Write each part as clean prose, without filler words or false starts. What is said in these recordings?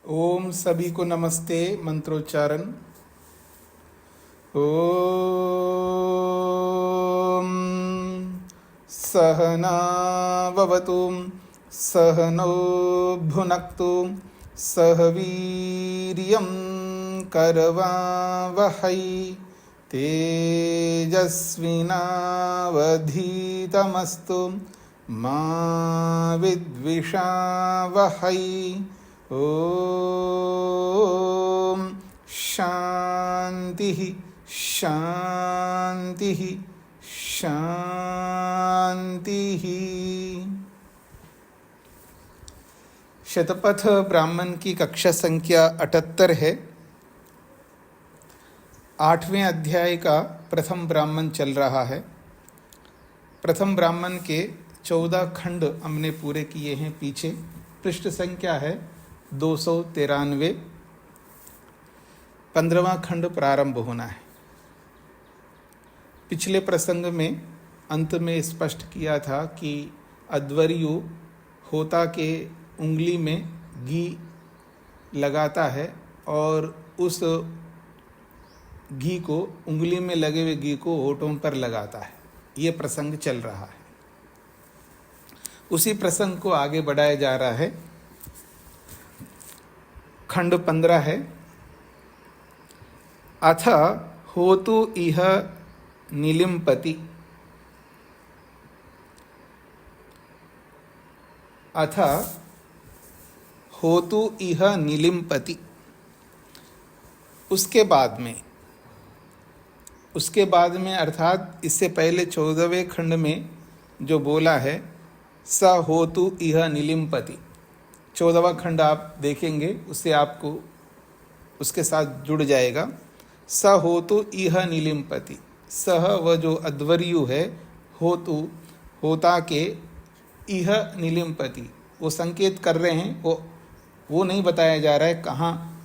ओम सभी को नमस्ते। मंत्रोच्चारण। ओम सहनाववतु सहनौ भुनक्तु सह वीर्यं करवावहै तेजस्विनावधीतमस्तु मा विद्विषावहै। ओम शांति शांति शांति। शतपथ ब्राह्मण की कक्षा संख्या 78 है। 8वें अध्याय का प्रथम ब्राह्मण चल रहा है। प्रथम ब्राह्मण के 14 खंड हमने पूरे किए हैं। पीछे पृष्ठ संख्या है 293। 15वां खंड प्रारंभ होना है। पिछले प्रसंग में अंत में स्पष्ट किया था कि अध्वर्यु होता के उंगली में घी लगाता है और उस घी को उंगली में लगे हुए घी को होठों पर लगाता है। ये प्रसंग चल रहा है। उसी प्रसंग को आगे बढ़ाया जा रहा है। खंड 15 है। अथ होतु इह निलिम्पति। अथ होतु इह निलिम्पति। उसके बाद में अर्थात इससे पहले 14वें खंड में जो बोला है स होतु इह निलिम्पति, 14वां खंड आप देखेंगे, उससे आपको उसके साथ जुड़ जाएगा। स होतु इह निलिम्पति। सह वह जो अध्वर्यु है, होतु होता के, इह निलिम्पति वो संकेत कर रहे हैं। वो नहीं बताया जा रहा है कहाँ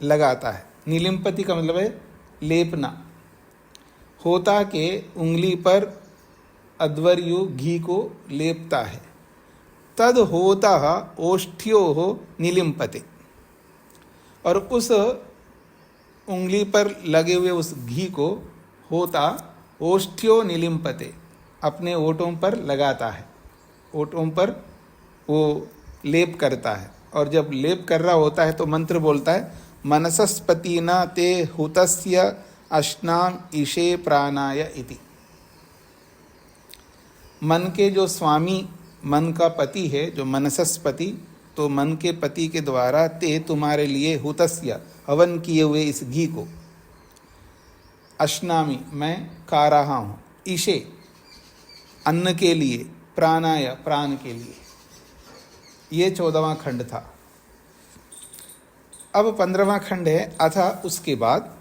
लगाता है। निलिम्पति का मतलब है लेपना। होता के उंगली पर अध्वर्यु घी को लेपता है। तद होता ओष्ठ्यो निलिम्पते। और उस उंगली पर लगे हुए उस घी को होता ओष्ठ्यो निलिम्पते अपने ओठों पर लगाता है। ओठों पर वो लेप करता है। और जब लेप कर रहा होता है तो मंत्र बोलता है मनसस्पतिना ते हुतस्य अश्नाम ईशे प्राणाय इति। मन के जो स्वामी, मन का पति है, जो मनसस्पति, तो मन के पति के द्वारा ते तुम्हारे लिए हुतस्य हवन किए हुए इस घी को, अश्नामी मैं खा रहा हूँ, ईशे अन्न के लिए, प्राणाय प्राण के लिए। ये 14वां खंड था। अब 15वां खंड है। अथा उसके बाद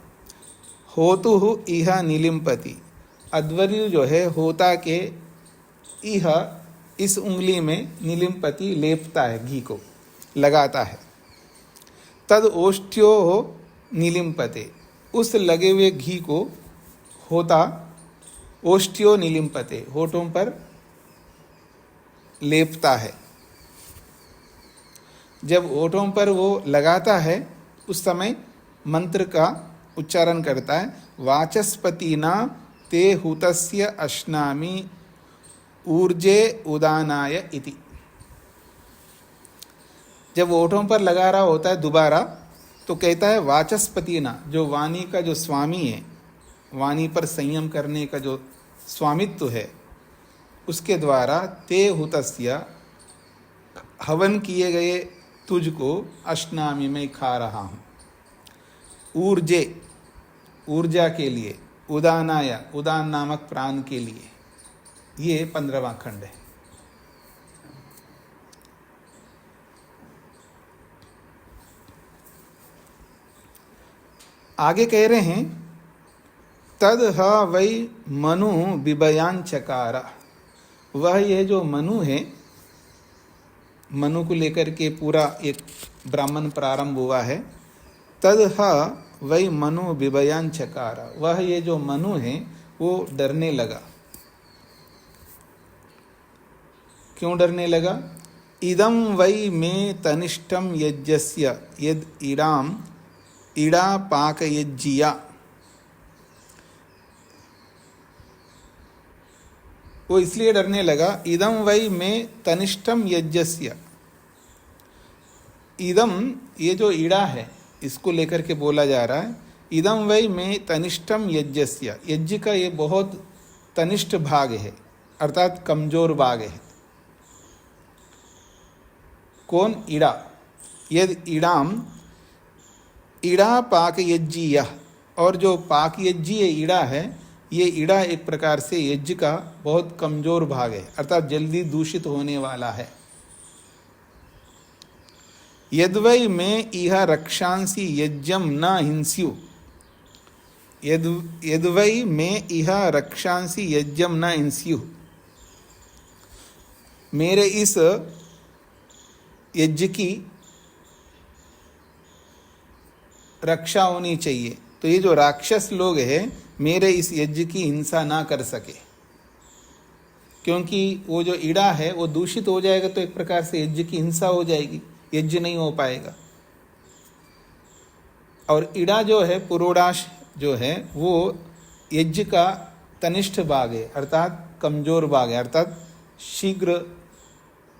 होतु इह निलिम्पति। अध्वर्यु जो है होता के इह इस उंगली में निलिम्पति लेपता है, घी को लगाता है। तद ओष्ठ्यो निलिम्पते। उस लगे हुए घी को होता ओष्ठ्यो निलिम्पते होठों पर लेपता है। जब होठों पर वो लगाता है उस समय मंत्र का उच्चारण करता है वाचस्पतिना ते हुतस्य अश्नामि ऊर्जे उदानाय इति। जब होठों पर लगा रहा होता है दोबारा तो कहता है वाचस्पतिना, जो वाणी का जो स्वामी है, वाणी पर संयम करने का जो स्वामित्व है, उसके द्वारा ते हुतस्य हवन किए गए तुझको अश्नामि में खा रहा हूँ। ऊर्जे ऊर्जा के लिए, उदानाय उदान नामक प्राण के लिए। ये 15वां खंड है। आगे कह रहे हैं तद ह वै मनु बिबयान चकार। वह ये जो मनु है, मनु को लेकर के पूरा एक ब्राह्मण प्रारंभ हुआ है। तद ह वै मनु बिबयान चकार। वह ये जो मनु है वो डरने लगा। क्यों डरने लगा? इदं वै मे तनिष्ठं यज्ञस्य यद इडाम इडा पाकयज्जिया। वो इसलिए डरने लगा, इदं वै मे तनिष्ठम यज्ञस्य। इदम, ये जो ईड़ा है इसको लेकर के बोला जा रहा है, इदम वै में तनिष्ठम यज्ञस्य, यज्ञ का ये बहुत तनिष्ठ भाग है, अर्थात कमजोर भाग है। कौन? ईड़ा। यद ईड़ाम ईड़ा पाक यज्ञीय, और जो पाक यज्ञीय ईड़ा है, ये ईड़ा एक प्रकार से यज्ञ का बहुत कमजोर भाग है, अर्थात जल्दी दूषित होने वाला है। यद्वै में इह रक्षांसि यज्ञम न हिंस्यु, यद्वै में इह रक्षांसि यज्ञम न हिंस्यु, मेरे इस यज्ञ की रक्षा होनी चाहिए, तो ये जो राक्षस लोग हैं मेरे इस यज्ञ की हिंसा ना कर सके, क्योंकि वो जो ईड़ा है वो दूषित हो जाएगा तो एक प्रकार से यज्ञ की हिंसा हो जाएगी, यज्ञ नहीं हो पाएगा। और ईड़ा जो है, पुरोडाश जो है, वो यज्ञ का तनिष्ठ भाग है, अर्थात कमजोर भाग है, अर्थात शीघ्र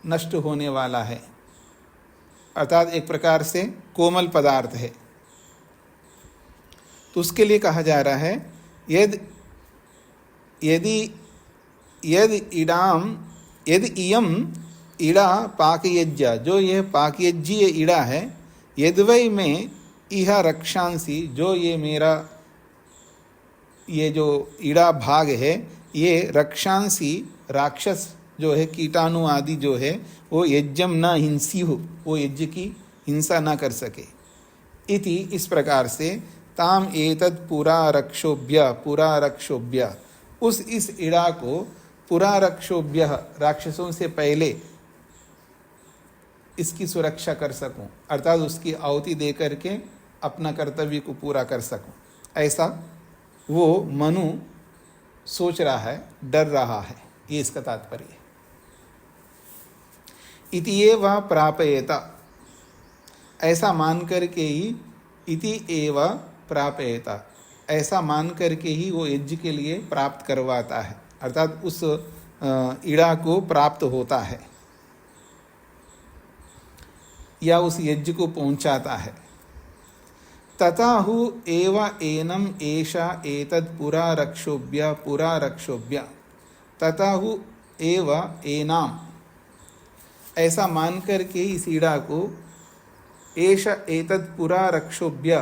नष्ट होने वाला है, अर्थात एक प्रकार से कोमल पदार्थ है। तो उसके लिए कहा जा रहा है, यद इयम ईड़ा पाकयज्ञ, जो यह पाकयज्ञीय ईड़ा है, यद्वै में इह रक्षांसी, जो ये मेरा ये जो ईड़ा भाग है, ये रक्षांसी राक्षस जो है, कीटाणु आदि जो है, वो यज्ञम न हिंस्यु, वो यज्ञ की हिंसा न कर सके। इति, इस प्रकार से, ताम एतद पुरारक्षोभ्य, उस इस ईड़ा को पुरारक्षोभ्य, राक्षसों से पहले इसकी सुरक्षा कर सकूं, अर्थात उसकी आहुति दे करके अपना कर्तव्य को पूरा कर सकूं, ऐसा वो मनु सोच रहा है, डर रहा है, ये इसका तात्पर्य है। इति एव प्रापयेत, ऐसा मान करके ही, इति एव प्रापयेत, ऐसा मान करके ही वो यज्ञ के लिए प्राप्त करवाता है, अर्थात उस ईड़ा को प्राप्त होता है या उस यज्ञ को पहुंचाता है। तथाहु एव एनम एषा एतद पुरारक्षोभ्य, तथाहु एव एनाम, ऐसा मान करके इस ईड़ा को, एषा एतद पुरारक्षोभ्य,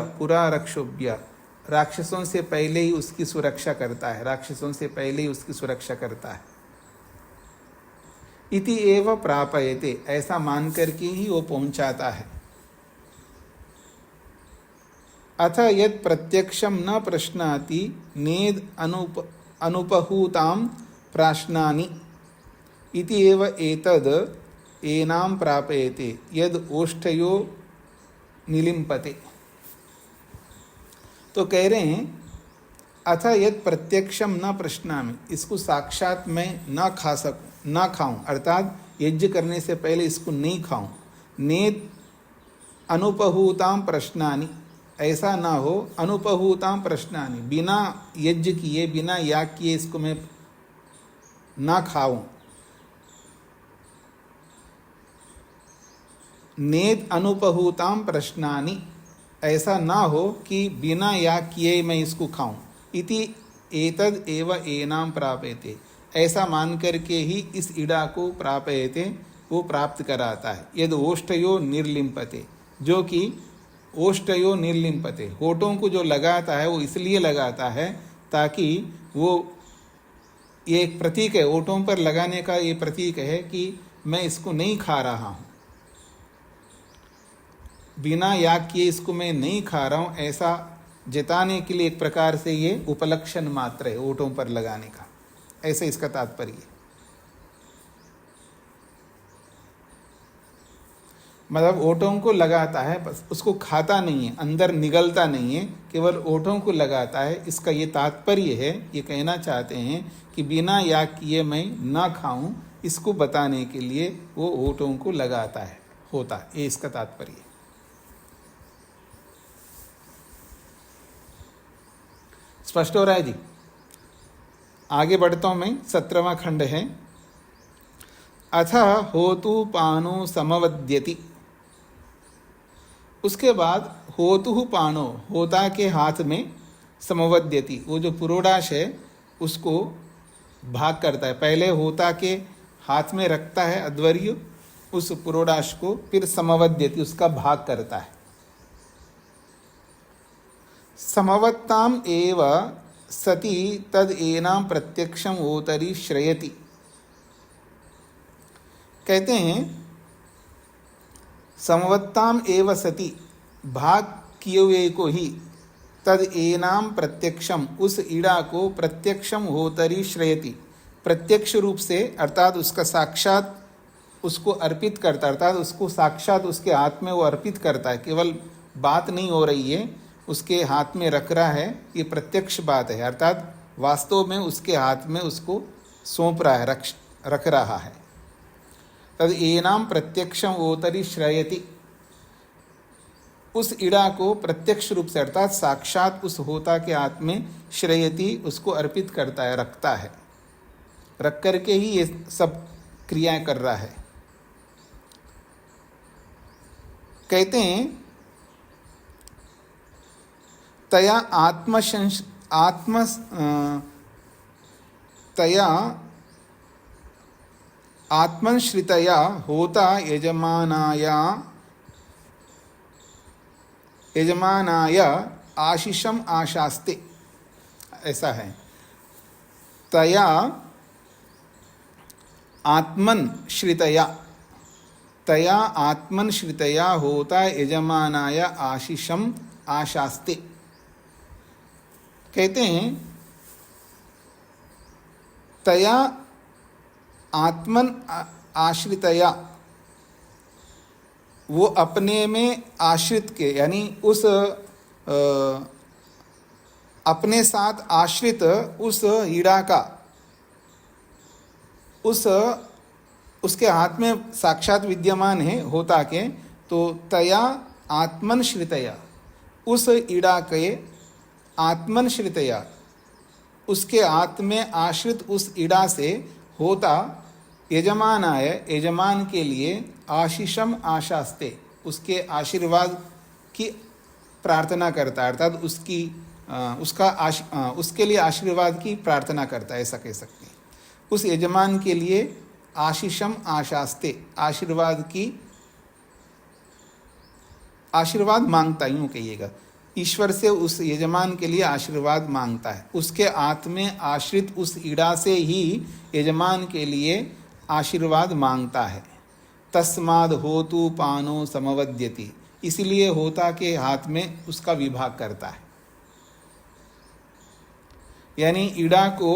राक्षसों से पहले ही उसकी सुरक्षा करता है, राक्षसों से पहले ही उसकी सुरक्षा करता है। इति एव प्रापयते, ऐसा मान करके ही वो पहुंचाता है। अथ यद प्रत्यक्षम न प्रश्नाति नेद अनुपहूताम प्राश्नानि, इति एव एतद एनाम प्रापयते यद ओष्ठयो निलिम्पते। तो कह रहे हैं, अथ यद प्रत्यक्षम न प्रश्नामि, इसको साक्षात मैं न खा सकूं, न खाऊं, अर्थात यज्ञ करने से पहले इसको नहीं खाऊं। नेद अनुपहूताम प्रश्नानि, ऐसा ना हो, अनुपहूताम प्रश्नानि, बिना यज्ञ किए, बिना याग किए इसको मैं ना खाऊं। नेद अनुपहूताम प्रश्नानि, ऐसा ना हो कि बिना याग किए मैं इसको खाऊं। इति एतद एव एनाम प्रापयते, ऐसा मान करके ही इस ईड़ा को प्रापयते, वो प्राप्त कराता है। यद ओष्ठयो निर्लिम्पते, जो कि ओष्ठयो निर्लिम्पते, होठों को जो लगाता है वो इसलिए लगाता है ताकि वो, ये एक प्रतीक है, होठों पर लगाने का ये प्रतीक है कि मैं इसको नहीं खा रहा हूँ, बिना याग किए इसको मैं नहीं खा रहा हूँ, ऐसा जताने के लिए एक प्रकार से ये उपलक्षण मात्र है होठों पर लगाने का, ऐसे इसका तात्पर्य है। मतलब ओठों को लगाता है, बस उसको खाता नहीं है, अंदर निगलता नहीं है, केवल ओठों को लगाता है। इसका ये तात्पर्य है, ये कहना चाहते हैं कि बिना याग किए मैं ना खाऊं, इसको बताने के लिए वो होठों को लगाता है, होता है, ये इसका तात्पर्य है। स्पष्ट हो रहा है जी? आगे बढ़ता हूं मैं। 17वां खंड है। अथ होतु पानो समवद्यति। उसके बाद होतु पानो, होता के हाथ में, समवद्यति, वो जो पुरोडाश है उसको भाग करता है। पहले होता के हाथ में रखता है अध्वर्यु उस पुरोडाश को, फिर समवद्यति, उसका भाग करता है। समवत्ताम एव सति तद एनाम प्रत्यक्षम ओतरी श्रयति। कहते हैं समवत्ताम एव सति, भाग किए हुए को ही, तद एनाम प्रत्यक्षम, उस ईड़ा को, प्रत्यक्षम होतरी श्रयति, प्रत्यक्ष रूप से अर्थात उसका साक्षात उसको अर्पित करता, अर्थात उसको साक्षात उसके हाथ में वो अर्पित करता है। केवल बात नहीं हो रही है, उसके हाथ में रख रहा है, ये प्रत्यक्ष बात है, अर्थात वास्तव में उसके हाथ में उसको सौंप रहा है, रख रहा है। तद एनाम प्रत्यक्षम ओतरी श्रयति, उस ईड़ा को प्रत्यक्ष रूप से अर्थात साक्षात उस होता के हाथ में श्रयति, उसको अर्पित करता है, रखता है, रख करके ही ये सब क्रियाएं कर रहा है। कहते हैं तया आत्मश्रितया होता यजमानाय आशीषम आशास्ते, ऐसा है। तया आत्मन श्रितया होता यजमानाय आशीषम आशास्ते। कहते हैं तया आत्मन आश्रितया, वो अपने में आश्रित के, यानी उस अपने साथ आश्रित उस ईड़ा का, उसके हाथ में साक्षात विद्यमान है होता के, तो तया आत्मन श्रितया, उस ईड़ा के आत्मन श्रितया, उसके हाथ में आश्रित उस ईड़ा से होता यजमानाय, यजमान के लिए आशीषम आशास्ते, उसके आशीर्वाद की प्रार्थना करता है, अर्थात उसके लिए आशीर्वाद की प्रार्थना करता है, ऐसा कह सकते हैं। उस यजमान के लिए आशीषम आशास्ते, आशीर्वाद मांगता, यूँ कहिएगा, ईश्वर से उस यजमान के लिए आशीर्वाद मांगता है। उसके हाथ में आश्रित उस ईड़ा से ही यजमान के लिए आशीर्वाद मांगता है। तस्माद होतु पानो समवद्यति, इसलिए होता के हाथ में उसका विभाग करता है, यानी ईड़ा को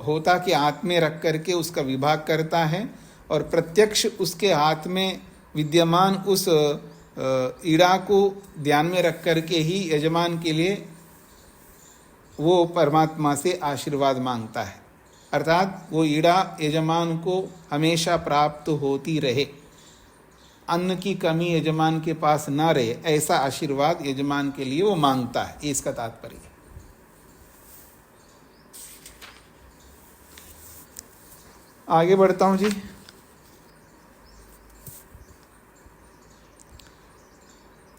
होता के हाथ में रख करके उसका विभाग करता है, और प्रत्यक्ष उसके हाथ में विद्यमान उस ईड़ा को ध्यान में रख करके ही यजमान के लिए वो परमात्मा से आशीर्वाद मांगता है, अर्थात वो ईड़ा यजमान को हमेशा प्राप्त होती रहे, अन्न की कमी यजमान के पास ना रहे, ऐसा आशीर्वाद यजमान के लिए वो मांगता है, इसका तात्पर्य है। आगे बढ़ता हूं जी।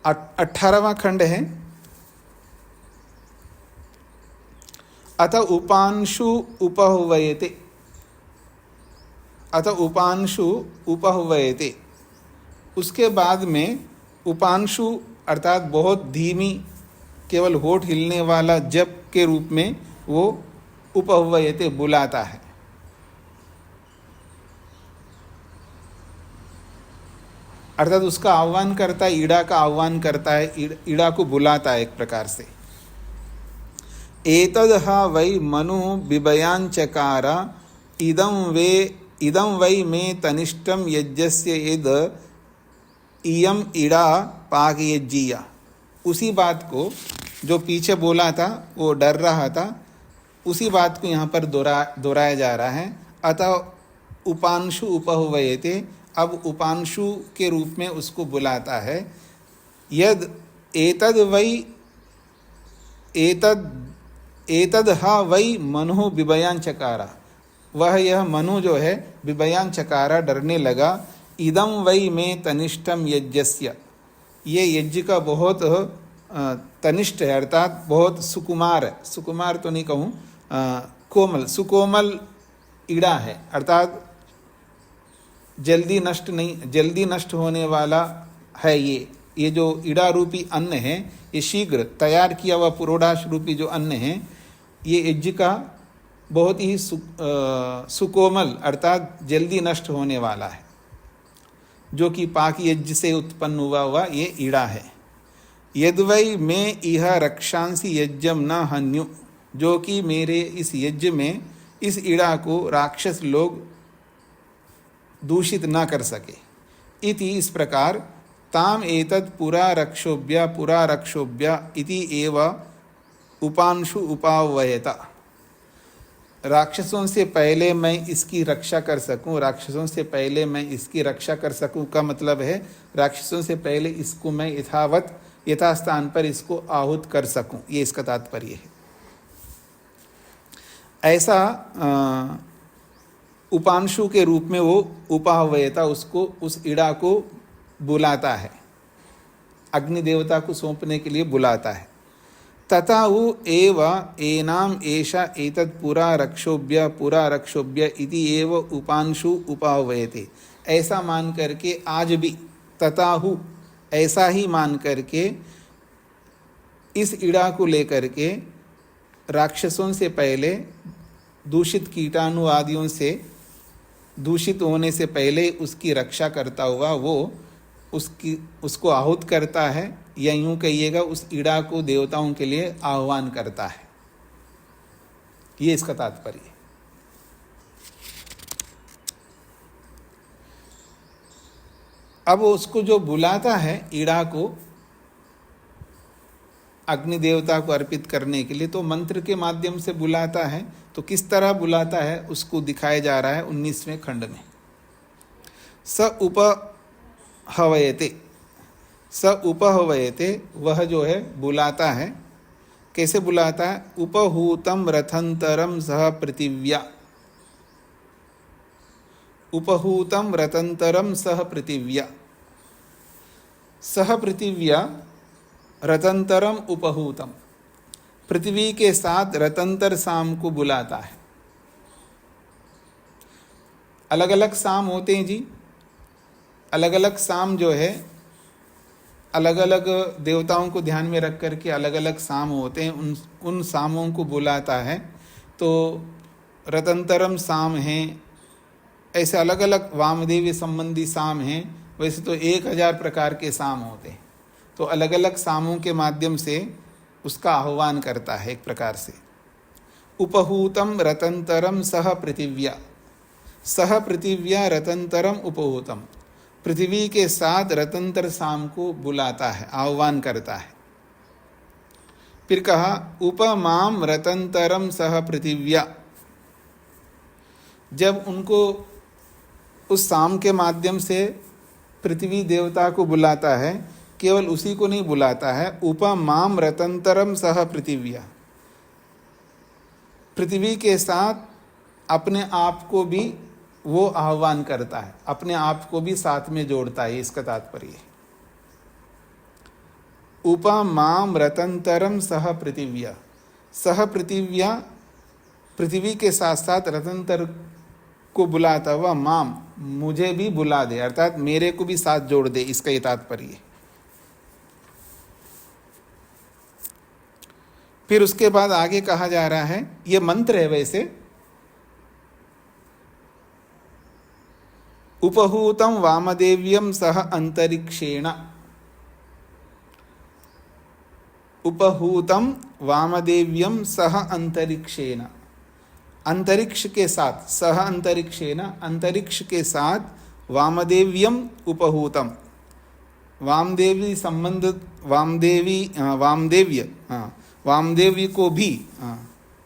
अठारहवां खंड है। अथ उपांशु उपहुवयते, उसके बाद में उपांशु अर्थात बहुत धीमी, केवल होठ हिलने वाला जप के रूप में वो उपहुवयते बुलाता है। अर्थात उसका आह्वान करता है, ईड़ा का आह्वान करता है, ईड़ा को बुलाता है एक प्रकार से। एतद् हा वै मनु बिभयांचकार इदं वै मे तनिष्ठं यज्ञस्य यद् इयम् ईड़ा पाकयज्जीया। उसी बात को जो पीछे बोला था, वो डर रहा था, उसी बात को यहाँ पर दोहराया जा रहा है। अतः उपांशु उपहुवयते, अब उपांशु के रूप में उसको बुलाता है। यद एतद वै एतद एतद हा वै मनु बिभयान चकारा, वह यह मनु जो है बिभयान चकारा, डरने लगा। इदम वै में तनिष्ठम यज्ञस्य, ये यज्ञ का बहुत तनिष्ठ है, अर्थात बहुत सुकुमार है, सुकुमार तो नहीं कहूँ, कोमल, सुकोमल ईड़ा है, अर्थात जल्दी नष्ट नहीं, जल्दी नष्ट होने वाला है। ये जो ईड़ा रूपी अन्न है, ये शीघ्र तैयार किया हुआ पुरोडाश रूपी जो अन्न है, ये यज्ञ का बहुत ही सुकोमल अर्थात जल्दी नष्ट होने वाला है, जो कि पाक यज्ञ से उत्पन्न हुआ ये ईड़ा है। यद्वै में इह रक्षांसी यज्ञम न हन्यु, जो कि मेरे इस यज्ञ में इस ईड़ा को राक्षस लोग दूषित न कर सके। इति, इस प्रकार, ताम एतत् पुरा रक्षोभ्य इति एव उपांशु उपावयता, राक्षसों से पहले मैं इसकी रक्षा कर सकूं, राक्षसों से पहले मैं इसकी रक्षा कर सकूं का मतलब है राक्षसों से पहले इसको मैं यथास्थान पर इसको आहूत कर सकूं, ये इसका तात्पर्य है। ऐसा उपांशु के रूप में वो उपाहवयता उसको, उस ईड़ा को बुलाता है, अग्नि देवता को सौंपने के लिए बुलाता है। तथा वो एव एनाम एषा एतत् पुरा रक्षोभ्य इति एव उपांशु उपाहवयते, ऐसा मान करके आज भी, तथाहु ऐसा ही मान करके इस ईड़ा को लेकर के राक्षसों से पहले, दूषित कीटाणु आदियों से दूषित होने से पहले उसकी रक्षा करता हुआ वो उसको आहूत करता है, या यूं कहिएगा उस ईड़ा को देवताओं के लिए आह्वान करता है, ये इसका तात्पर्य है। अब उसको जो बुलाता है ईड़ा को अग्नि देवता को अर्पित करने के लिए, तो मंत्र के माध्यम से बुलाता है। तो किस तरह बुलाता है उसको दिखाया जा रहा है 19वें खंड में। स उपहवयते, वह जो है बुलाता है। कैसे बुलाता है? उपहूतम रथंतरम सह पृथिव्या, उपहूतम रथंतरम सह पृथिव्या, सह पृथिव्या रतंतरम उपहूतम, पृथ्वी के साथ रतंतर साम को बुलाता है। अलग अलग साम होते हैं जी, अलग अलग साम जो है अलग अलग देवताओं को ध्यान में रख करके अलग अलग साम होते हैं, उन सामों को बुलाता है। तो रतंतरम साम हैं, ऐसे अलग अलग वामदेवी संबंधी साम हैं। वैसे तो 1000 प्रकार के साम होते हैं, तो अलग अलग सामों के माध्यम से उसका आह्वान करता है एक प्रकार से। उपहूतम रतंतरम सह पृथिव्या, सह पृथिव्या रतंतरम उपहूतम, पृथ्वी के साथ रतंतर साम को बुलाता है, आह्वान करता है। फिर कहा उपमाम रतंतरम सह पृथिव्या, जब उनको उस साम के माध्यम से पृथ्वी देवता को बुलाता है, केवल उसी को नहीं बुलाता है, उपमाम रतंतरम सह पृथिव्या, पृथ्वी के साथ अपने आप को भी वो आह्वान करता है, अपने आप को भी साथ में जोड़ता है, इसका तात्पर्य है। उपमाम रतंतरम सह पृथिव्या, सह पृथिव्या, पृथ्वी के साथ साथ रतंतर को बुलाता हुआ, माम मुझे भी बुला दे, अर्थात मेरे को भी साथ जोड़ दे, इसका ये तात्पर्य है। फिर उसके बाद आगे कहा जा रहा है, ये मंत्र है वैसे, उपहूतम वामदेव्यम सह अंतरिक्षेण, उपहूतम वामदेव्यम सह अंतरिक्षेण, अंतरिक्ष के साथ, सह अंतरिक्षेण, अंतरिक्ष के साथ, वामदेव्यम उपहूतम, वामदेवी संबंध, वामदेव्य, वामदेव्य को भी,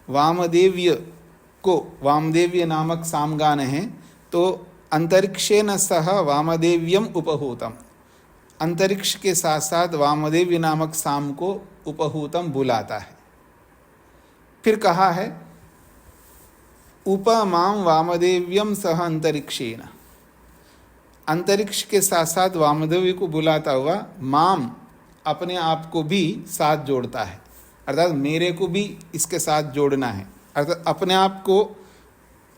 वामदेव्य को, वामदेव्य नामक सामगान है, तो अंतरिक्षेन सह वामदेव्यम उपहूतम, अंतरिक्ष के साथ साथ वामदेवी नामक साम को उपहूतम बुलाता है। फिर कहा है उपमाम वामदेव्यम सह अंतरिक्षेन, अंतरिक्ष के साथ साथ वामदेवी को बुलाता हुआ माम अपने आप को भी साथ जोड़ता है, अर्थात मेरे को भी इसके साथ जोड़ना है, अर्थात अपने आप को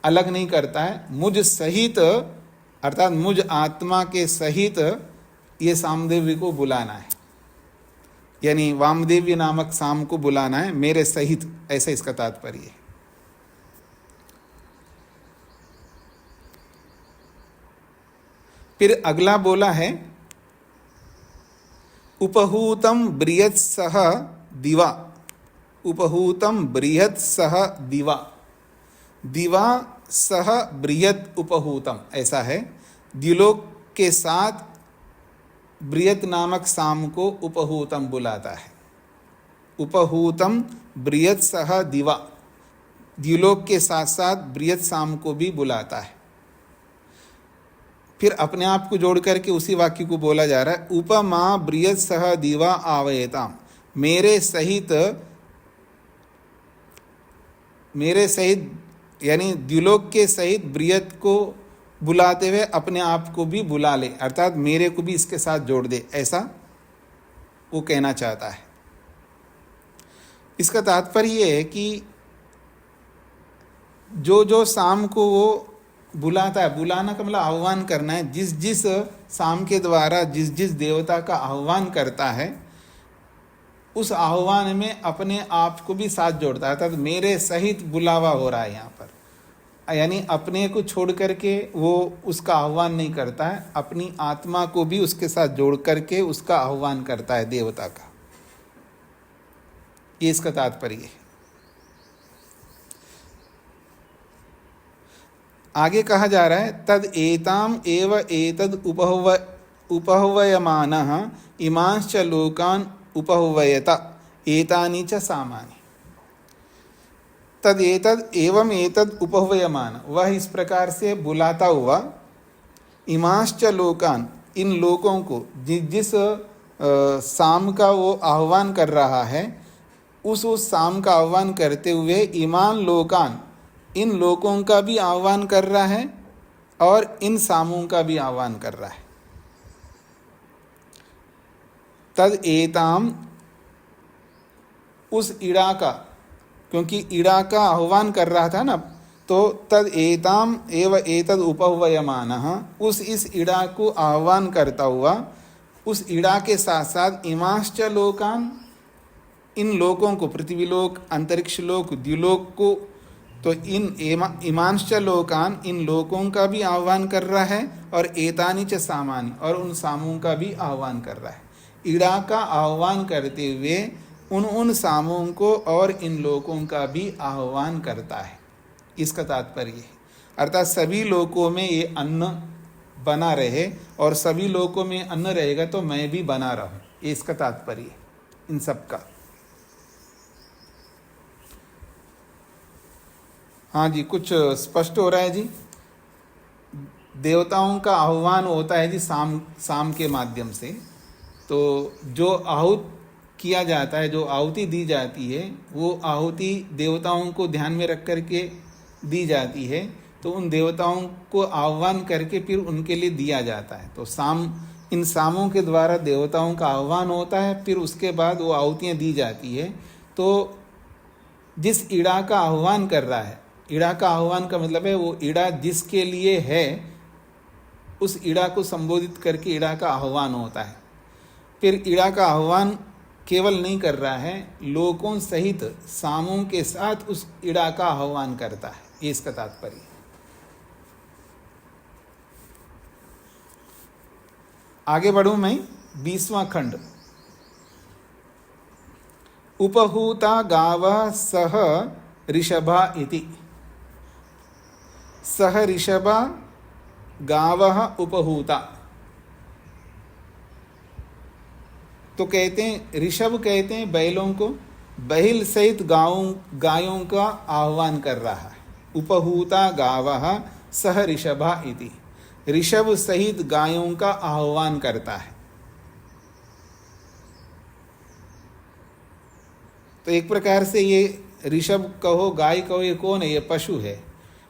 अलग नहीं करता है, मुझ सहित अर्थात मुझ आत्मा के सहित ये सामदेवी को बुलाना है, यानी वामदेवी नामक साम को बुलाना है मेरे सहित, ऐसा इसका तात्पर्य है। फिर अगला बोला है उपहूतम बृहत् सह दिवा, उपहूतम बृहत् सह दिवा, दिवा सह बृहत् उपहूतम, ऐसा है। द्युलोक के साथ बृहत् नामक साम को उपहूतम बुलाता है। उपहूतम बृहत् सह दिवा, द्युलोक के साथ साथ बृहत् साम को भी बुलाता है। फिर अपने आप को जोड़ करके उसी वाक्य को बोला जा रहा है उपमा बृहत् सह दिवा आवयताम, मेरे सहित यानी द्युलोक के सहित बृहत् को बुलाते हुए अपने आप को भी बुला ले, अर्थात मेरे को भी इसके साथ जोड़ दे, ऐसा वो कहना चाहता है। इसका तात्पर्य ये है कि जो जो साम को वो बुलाता है, बुलाना का मतलब आह्वान करना है, जिस जिस साम के द्वारा जिस जिस देवता का आह्वान करता है उस आह्वान में अपने आप को भी साथ जोड़ता है, अर्थात मेरे सहित बुलावा हो रहा है यहाँ पर, यानी अपने को छोड़ करके वो उसका आह्वान नहीं करता है, अपनी आत्मा को भी उसके साथ जोड़ करके उसका आह्वान करता है देवता का, ये इसका तात्पर्य है। आगे कहा जा रहा है तद एताम एव एतद उपहवयमानः इमांश्च लोकान उपहवयत एतानि च सामानि, तद एतद एवं एतद उपहवयमान, वह इस प्रकार से बुलाता हुआ इमांश्च लोकान, इन लोकों को जिस जिस साम का वो आह्वान कर रहा है उस साम का आह्वान करते हुए इमान लोकान, इन लोकों का भी आह्वान कर रहा है और इन सामों का भी आह्वान कर रहा है। तद एताम, उस इड़ा का, क्योंकि इड़ा का आह्वान कर रहा था ना, तो तद एताम एव एतद उपहवयमानः, उस इस इड़ा को आह्वान करता हुआ उस इड़ा के साथ साथ इमांश्च लोकान, इन लोकों को, पृथ्वी लोक, अंतरिक्ष लोक, द्युलोक को, तो इन इमांश्च लोकान, इन लोकों का भी आह्वान कर रहा है और एतानि च सामानि, और उन सामों का भी आह्वान कर रहा है। इड़ा का आह्वान करते हुए उन सामों को और इन लोकों का भी आह्वान करता है, इसका तात्पर्य है। अर्थात सभी लोकों में ये अन्न बना रहे और सभी लोकों में अन्न रहेगा तो मैं भी बना रहूं, ये इसका तात्पर्य है इन सब का। हाँ जी, कुछ स्पष्ट हो रहा है जी। देवताओं का आह्वान होता है जी साम के माध्यम से, तो जो आहुत किया जाता है, जो आहुति दी जाती है, वो आहुति देवताओं को ध्यान में रख करके दी जाती है, तो उन देवताओं को आह्वान करके फिर उनके लिए दिया जाता है। तो इन सामों के द्वारा देवताओं का आह्वान होता है, फिर उसके बाद वो आहुतियाँ दी जाती है। तो जिस इड़ा का आह्वान कर रहा है, इड़ा का आह्वान का मतलब है वो इड़ा जिसके लिए है उस इड़ा को संबोधित करके इड़ा का आह्वान होता है। फिर इड़ा का आह्वान केवल नहीं कर रहा है, लोकों सहित सामों के साथ उस इड़ा का आह्वान करता है, ये इसका तात्पर्य है। आगे बढ़ूं मैं, 20वां खंड। उपहूता गावः सह ऋषभा इति, सह ऋषभा गावः उपहूता। तो कहते हैं, ऋषभ कहते हैं बैलों को, बैल सहित गायों का आह्वान कर रहा है। उपहूता गावः सह ऋषभा इति, ऋषभ सहित गायों का आह्वान करता है। तो एक प्रकार से ये ऋषभ कहो, गाय कहो, ये कौन है? ये पशु है।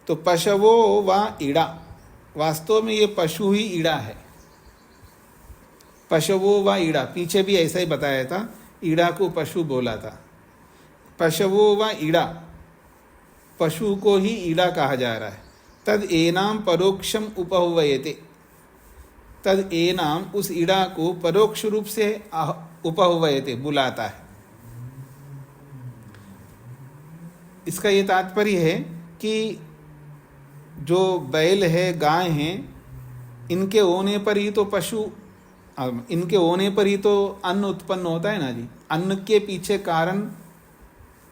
तो पशवो व ईड़ा, वास्तव में ये पशु ही ईड़ा है। पशवो व ईड़ा, पीछे भी ऐसा ही बताया था, ईड़ा को पशु बोला था। पशवो व ईड़ा, पशु को ही ईड़ा कहा जा रहा है। तद एनाम परोक्षम उपहुवयते, तद एनाम उस ईड़ा को परोक्ष रूप से उपहुवयते बुलाता है। इसका ये तात्पर्य है कि जो बैल है, गाय हैं, इनके होने पर ही तो पशु, इनके होने पर ही तो अन्न उत्पन्न होता है ना जी। अन्न के पीछे कारण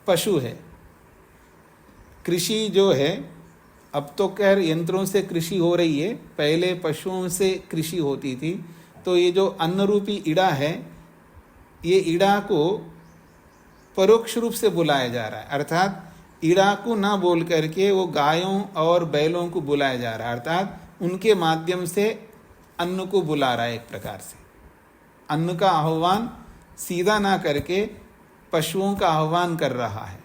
पशु है। कृषि जो है, अब तो खैर यंत्रों से कृषि हो रही है, पहले पशुओं से कृषि होती थी। तो ये जो अन्न रूपी ईड़ा है, ये ईड़ा को परोक्ष रूप से बुलाया जा रहा है। अर्थात ईड़ा को ना बोल करके वो गायों और बैलों को बुलाया जा रहा है, अर्थात उनके माध्यम से अन्न को बुला रहा है। एक प्रकार से अन्न का आह्वान सीधा ना करके पशुओं का आह्वान कर रहा है।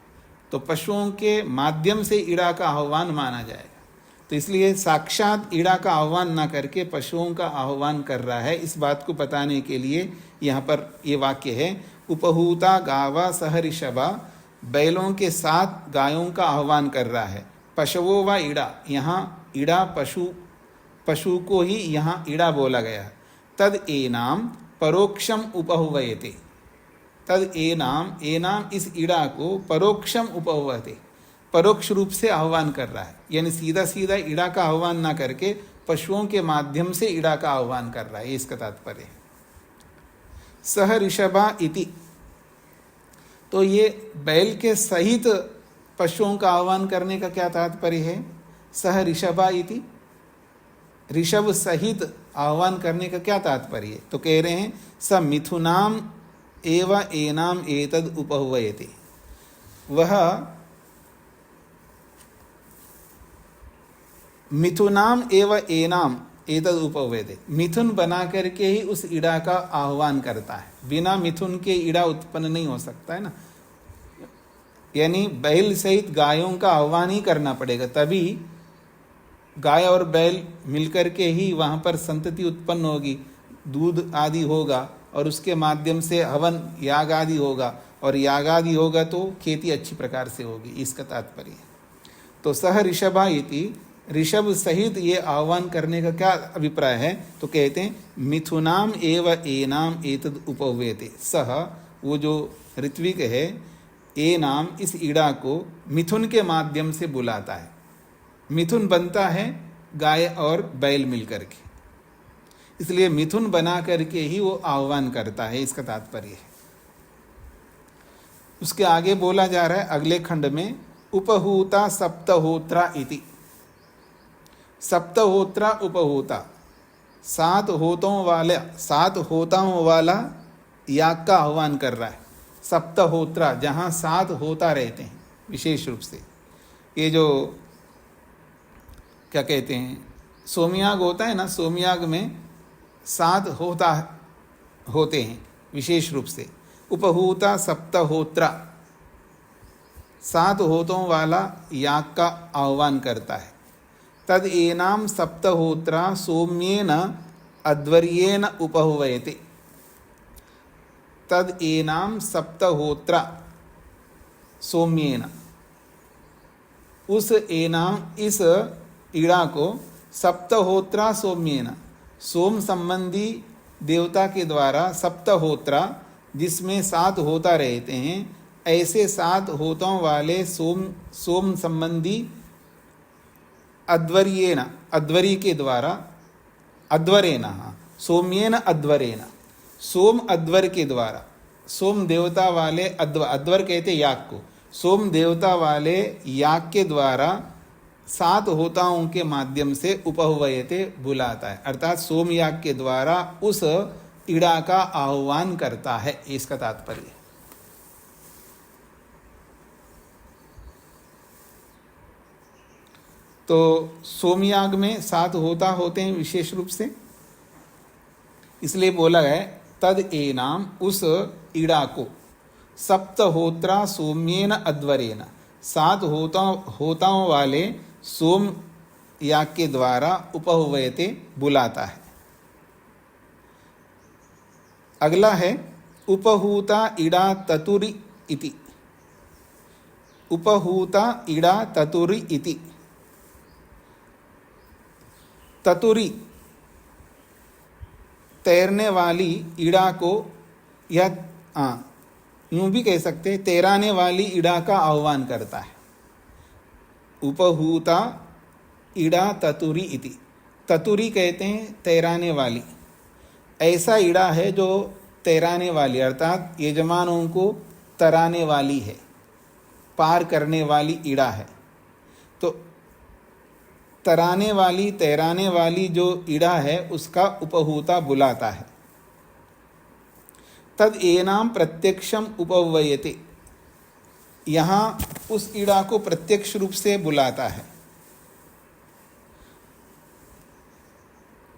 तो पशुओं के माध्यम से ईड़ा का आह्वान माना जाएगा। तो इसलिए साक्षात ईड़ा का आह्वान ना करके पशुओं का आह्वान कर रहा है। इस बात को बताने के लिए यहाँ पर ये वाक्य है, उपहूता गावा सह ऋषभा, बैलों के साथ गायों का आह्वान कर रहा है। पशवो व ईड़ा, यहाँ ईड़ा पशु को ही यहाँ ईड़ा बोला गया। तद एनाम परोक्षम उपहुवयते, तद एनाम, एनाम इस ईड़ा को परोक्षम उपहुवते, परोक्ष रूप से आह्वान कर रहा है। यानी सीधा सीधा ईड़ा का आह्वान ना करके पशुओं के माध्यम से ईड़ा का आह्वान कर रहा है, इसका तात्पर्य है। सह ऋषभा इति, तो ये बैल के सहित पशुओं का आह्वान करने का क्या तात्पर्य है? सह ऋषभा इति, ऋषभ सहित आह्वान करने का क्या तात्पर्य है? तो कह रहे हैं स मिथुनाम एव एनाम एतद उपहुवयते, वह मिथुनाम एव एनाम एतद उपहुवयते, मिथुन बना करके ही उस ईड़ा का आह्वान करता है। बिना मिथुन के ईड़ा उत्पन्न नहीं हो सकता है ना। यानी बैल सहित गायों का आह्वान ही करना पड़ेगा, तभी गाय और बैल मिलकर के ही वहाँ पर संतति उत्पन्न होगी, दूध आदि होगा और उसके माध्यम से हवन याग आदि होगा, और याग आदि होगा तो खेती अच्छी प्रकार से होगी, इसका तात्पर्य है। तो सह ऋषभा इति, ऋषभ सहित ये आह्वान करने का क्या अभिप्राय है? तो कहते हैं मिथुनाम एव एनाम एतद उपहुवयते, सह वो जो ऋत्विक है, एनाम इस ईड़ा को मिथुन के माध्यम से बुलाता है। मिथुन बनता है गाय और बैल मिलकर के, इसलिए मिथुन बना करके ही वो आह्वान करता है, इसका तात्पर्य है। उसके आगे बोला जा रहा है अगले खंड में, उपहूता सप्तहोत्रा इति, सप्तहोत्रा उपहूता, सात होताओं वाला याग का आह्वान कर रहा है। सप्तहोत्रा, जहाँ सात होता रहते हैं विशेष रूप से। ये जो क्या कहते हैं, सोमयाग होता है ना, सोमयाग में सात होता होते हैं विशेष रूप से। उपहूता सप्तहोत्रा, सात होतों वाला याग का आह्वान करता है। तद एनाम सप्तहोत्रा सौम्येन अध्वर्येन उपहुवयते, तद एनाम सप्तहोत्रा सौम्येन, उस एनाम इस ईड़ा को सप्तहोत्रा सौम्येन, सोम संबंधी देवता के द्वारा, सप्तहोत्रा जिसमें सात होता रहते हैं, ऐसे सात होतों वाले सोम संबंधी अध्वर्येन, अध्वरी के द्वारा, अध्वरेन, हाँ, सौम्येन अध्वरेन, सोम अध्वर के द्वारा, सोम देवता वाले अध्वर कहते याग को, सोम देवता वाले याग के द्वारा सात होताओं के माध्यम से उपहुवयते बुलाता है, अर्थात सोम याग के द्वारा उस ईड़ा का आह्वान करता है, इसका तात्पर्य है। तो सोमयाग में 7 होता होते हैं विशेष रूप से, इसलिए बोला है तद एनाम, उस ईड़ा को, सप्तहोत्रा सोम्येन अध्वरेन, 7 होताओं वाले सोम याग के द्वारा उपहुवयते, बुलाता है। अगला है उपहूता इड़ा ततुरि इति। उपहूता इड़ा ततुरि इति। ततुरि तैरने वाली इड़ा को, या यूं भी कह सकते हैं तैराने वाली इड़ा का आह्वान करता है। उपहूता इड़ा ततुरि इति। ततुरि कहते हैं तैराने वाली। ऐसा इड़ा है जो तैराने वाली, अर्थात यजमानों को तराने वाली है, पार करने वाली इड़ा है। तो तराने वाली, तैराने वाली जो इड़ा है उसका उपहूता बुलाता है। तद एनाम प्रत्यक्षम उपवयते, यहाँ उस इड़ा को प्रत्यक्ष रूप से बुलाता है।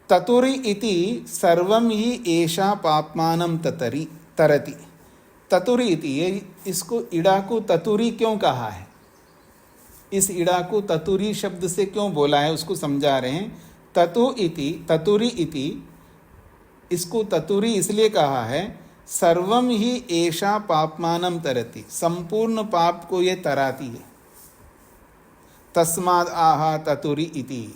ततुरि इति सर्वम ही एषा पाप्मानं तरति। ततुरि इति, ये इसको इड़ा को ततुरि क्यों कहा है, इस इड़ा को ततुरि शब्द से क्यों बोला है उसको समझा रहे हैं। ततुरि इति, इसको ततुरि इसलिए कहा है सर्वम ही एषा पाप्मानं तरति, संपूर्ण पाप को ये तराती है। तस्माद् आह ततुरि इति,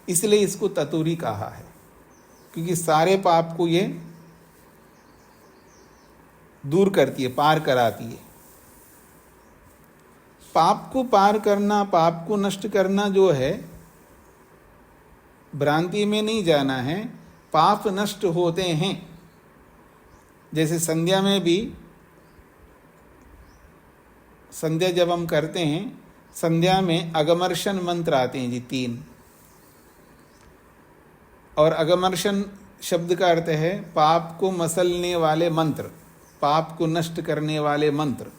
इसलिए इसको ततुरि कहा है, क्योंकि सारे पाप को ये दूर करती है, पार कराती है। पाप को पार करना, पाप को नष्ट करना जो है, भ्रांति में नहीं जाना है। पाप नष्ट होते हैं। जैसे संध्या में भी, संध्या जब हम करते हैं, संध्या में अगमर्शन मंत्र आते हैं जी 3, और अगमर्शन शब्द का अर्थ है पाप को मसलने वाले मंत्र, पाप को नष्ट करने वाले मंत्र।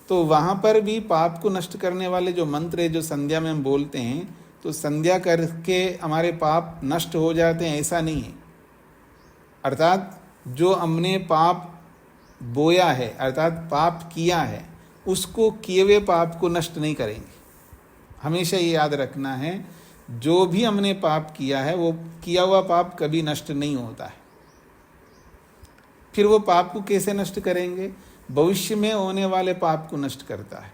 तो वहाँ पर भी पाप को नष्ट करने वाले जो मंत्र है जो संध्या में हम बोलते हैं, तो संध्या करके हमारे पाप नष्ट हो जाते हैं ऐसा नहीं है। अर्थात जो हमने पाप बोया है, अर्थात पाप किया है, उसको किए हुए पाप को नष्ट नहीं करेंगे। हमेशा ये याद रखना है, जो भी हमने पाप किया है वो किया हुआ पाप कभी नष्ट नहीं होता है। फिर वो पाप को कैसे नष्ट करेंगे? भविष्य में होने वाले पाप को नष्ट करता है।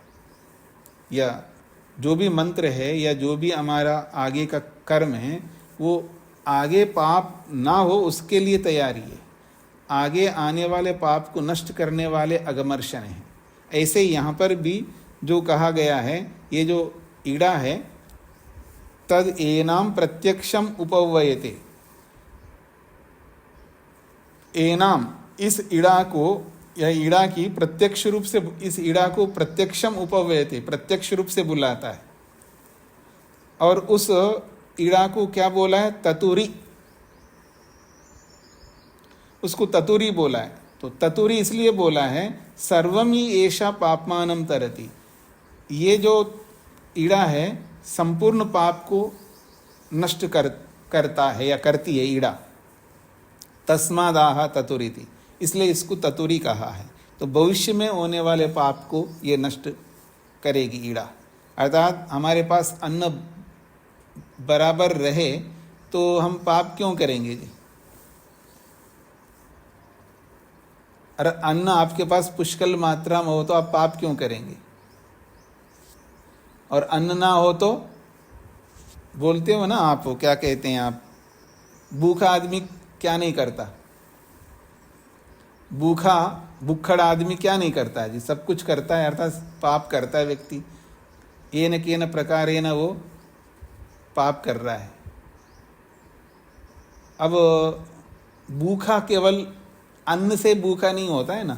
या जो भी मंत्र है या जो भी हमारा आगे का कर्म है, वो आगे पाप ना हो उसके लिए तैयारी है। आगे आने वाले पाप को नष्ट करने वाले अगमर्शन हैं। ऐसे ही यहाँ पर भी जो कहा गया है, ये जो ईड़ा है, तद एनाम प्रत्यक्षम उपवयते, एनाम इस ईड़ा को, यह ईड़ा की प्रत्यक्ष रूप से, इस ईड़ा को प्रत्यक्षम उपवयते, प्रत्यक्ष रूप से बुलाता है। और उस ईड़ा को क्या बोला है? ततुरि, उसको ततुरि बोला है। तो ततुरि इसलिए बोला है सर्वम ही एषा पापमानं तरति, ये जो ईड़ा है संपूर्ण पाप को नष्ट करता है या करती है ईड़ा। तस्मादाह ततुरिति, इसलिए इसको ततुरि कहा है। तो भविष्य में होने वाले पाप को ये नष्ट करेगी ईड़ा। अर्थात हमारे पास अन्न बराबर रहे तो हम पाप क्यों करेंगे जी? अरे अन्न आपके पास पुष्कल मात्रा में हो तो आप पाप क्यों करेंगे? और अन्न ना हो तो बोलते हो ना आप, क्या कहते हैं आप, भूखा आदमी क्या नहीं करता? भूखड़ आदमी क्या नहीं करता है जी? सब कुछ करता है, अर्थात पाप करता है व्यक्ति। ये न के न प्रकार ये न वो पाप कर रहा है। अब भूखा केवल अन्न से भूखा नहीं होता है ना,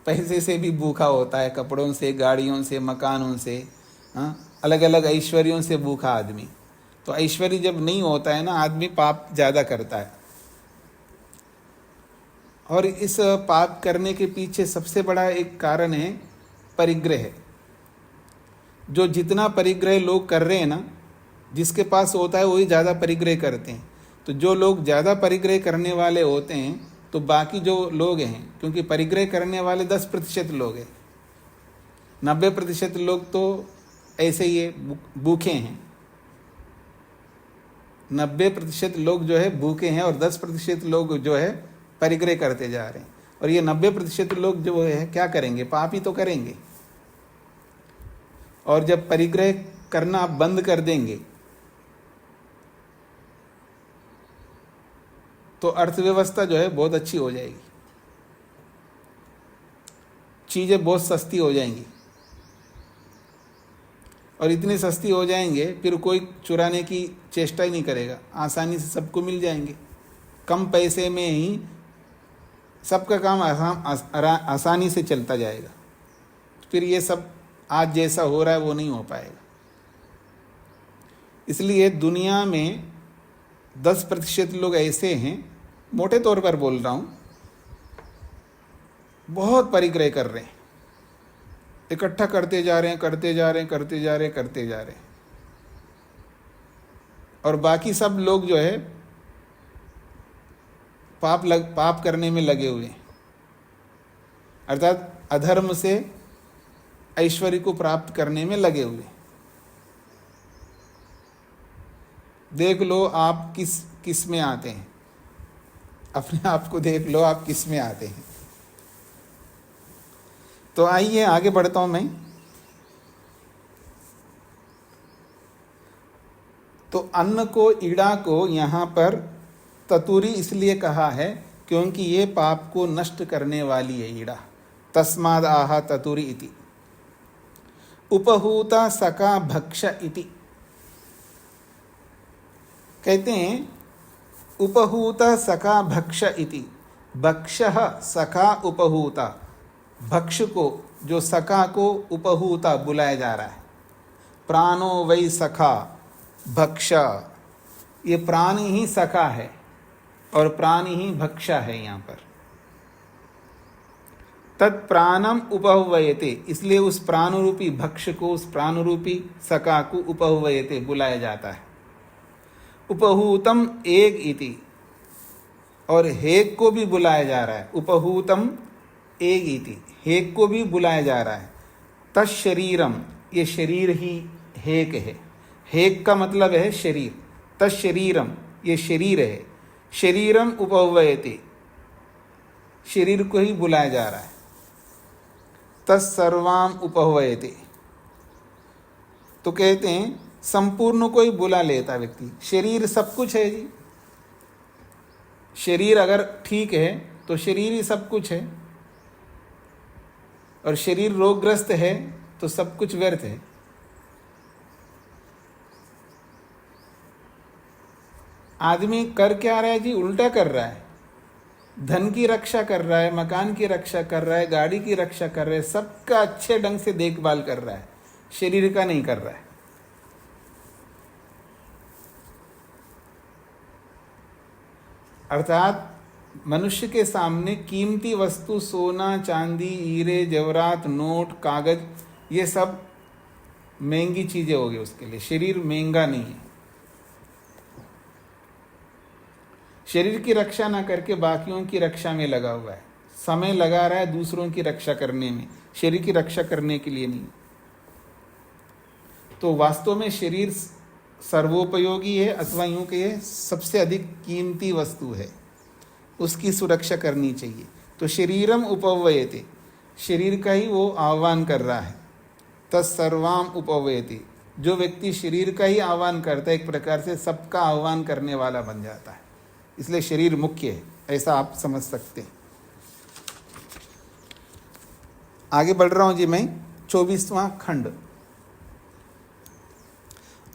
पैसे से भी भूखा होता है, कपड़ों से, गाड़ियों से, मकानों से, अलग अलग ऐश्वर्यों से भूखा आदमी। तो ऐश्वर्य जब नहीं होता है ना, आदमी पाप ज़्यादा करता है। और इस पाप करने के पीछे सबसे बड़ा एक कारण है परिग्रह। जो जितना परिग्रह लोग कर रहे हैं ना, जिसके पास होता है वही ज़्यादा परिग्रह करते हैं। तो जो लोग ज़्यादा परिग्रह करने वाले होते हैं तो बाकी जो लोग हैं, क्योंकि परिग्रह करने वाले 10% लोग हैं, 90% लोग तो ऐसे ही भूखे हैं। 90% लोग जो है भूखे हैं और 10% लोग जो है परिग्रह करते जा रहे हैं। और ये 90% लोग जो है क्या करेंगे? पाप ही तो करेंगे। और जब परिग्रह करना आप बंद कर देंगे तो अर्थव्यवस्था जो है बहुत अच्छी हो जाएगी, चीज़ें बहुत सस्ती हो जाएंगी। और इतनी सस्ती हो जाएंगे फिर कोई चुराने की चेष्टा ही नहीं करेगा, आसानी से सबको मिल जाएंगे। कम पैसे में ही सबका काम आसानी से चलता जाएगा। फिर ये सब आज जैसा हो रहा है वो नहीं हो पाएगा। इसलिए दुनिया में 10% लोग ऐसे हैं, मोटे तौर पर बोल रहा हूँ, बहुत परिग्रह कर रहे हैं, इकट्ठा करते जा रहे हैं, करते जा रहे हैं, करते जा रहे हैं, करते जा रहे हैं। और बाकी सब लोग जो है पाप करने में लगे हुए हैं, अर्थात अधर्म से ऐश्वर्य को प्राप्त करने में लगे हुए। देख लो आप किस में आते हैं, अपने आप को देख लो आप किस में आते हैं। तो आइए आगे बढ़ता हूं मैं। तो अन्न को, ईड़ा को यहाँ पर ततुरी इसलिए कहा है क्योंकि ये पाप को नष्ट करने वाली है ईड़ा। तस्माद आह ततुरी इति। उपहूता सका भक्ष इति। कहते हैं उपहूता सका भक्ष इति। भक्षः सखा उपहूता, भक्ष को, जो सखा को उपहूता बुलाया जा रहा है। प्राणो वै सखा भक्ष, ये प्राण ही सखा है और प्राण ही भक्षा है। यहाँ पर तत्प्राणम उपहुवयते, इसलिए उस प्राण रूपी भक्ष को, उस प्राण रूपी सखा को उपहुवयते बुलाया जाता है। उपहूतम एक इति, और हेक को भी बुलाया जा रहा है। उपहूतम एक इति, हेक को भी बुलाया जा रहा है। तत्शरीरम, ये शरीर ही हेक है। हेक का मतलब है शरीर। तत्शरीरम, ये शरीर है। शरीरम उपहुवयते, शरीर को ही बुलाया जा रहा है। तत्सर्वाम उपहुवयते, तो कहते हैं संपूर्ण को ही बुला लेता व्यक्ति। शरीर सब कुछ है जी। शरीर अगर ठीक है तो शरीर ही सब कुछ है, और शरीर रोगग्रस्त है तो सब कुछ व्यर्थ है। आदमी कर क्या रहा है जी? उल्टा कर रहा है। धन की रक्षा कर रहा है, मकान की रक्षा कर रहा है, गाड़ी की रक्षा कर रहा है, सबका अच्छे ढंग से देखभाल कर रहा है, शरीर का नहीं कर रहा है। अर्थात मनुष्य के सामने कीमती वस्तु, सोना चांदी, हीरे जवाहरात, नोट, कागज, ये सब महंगी चीजें हो गई उसके लिए। शरीर महंगा नहीं है। शरीर की रक्षा ना करके बाकियों की रक्षा में लगा हुआ है। समय लगा रहा है दूसरों की रक्षा करने में, शरीर की रक्षा करने के लिए नहीं। तो वास्तव में शरीर सर्वोपयोगी है, अथवा यूं कहिए सबसे अधिक कीमती वस्तु है, उसकी सुरक्षा करनी चाहिए। तो शरीरम उपवयते, शरीर का ही वो आह्वान कर रहा है। तत्सर्वाम उपवयते, जो व्यक्ति शरीर का ही आह्वान करता है एक प्रकार से सबका आह्वान करने वाला बन जाता है। इसलिए शरीर मुख्य है, ऐसा आप समझ सकते हैं। आगे बढ़ रहा हूं जी मैं। 24वां खंड।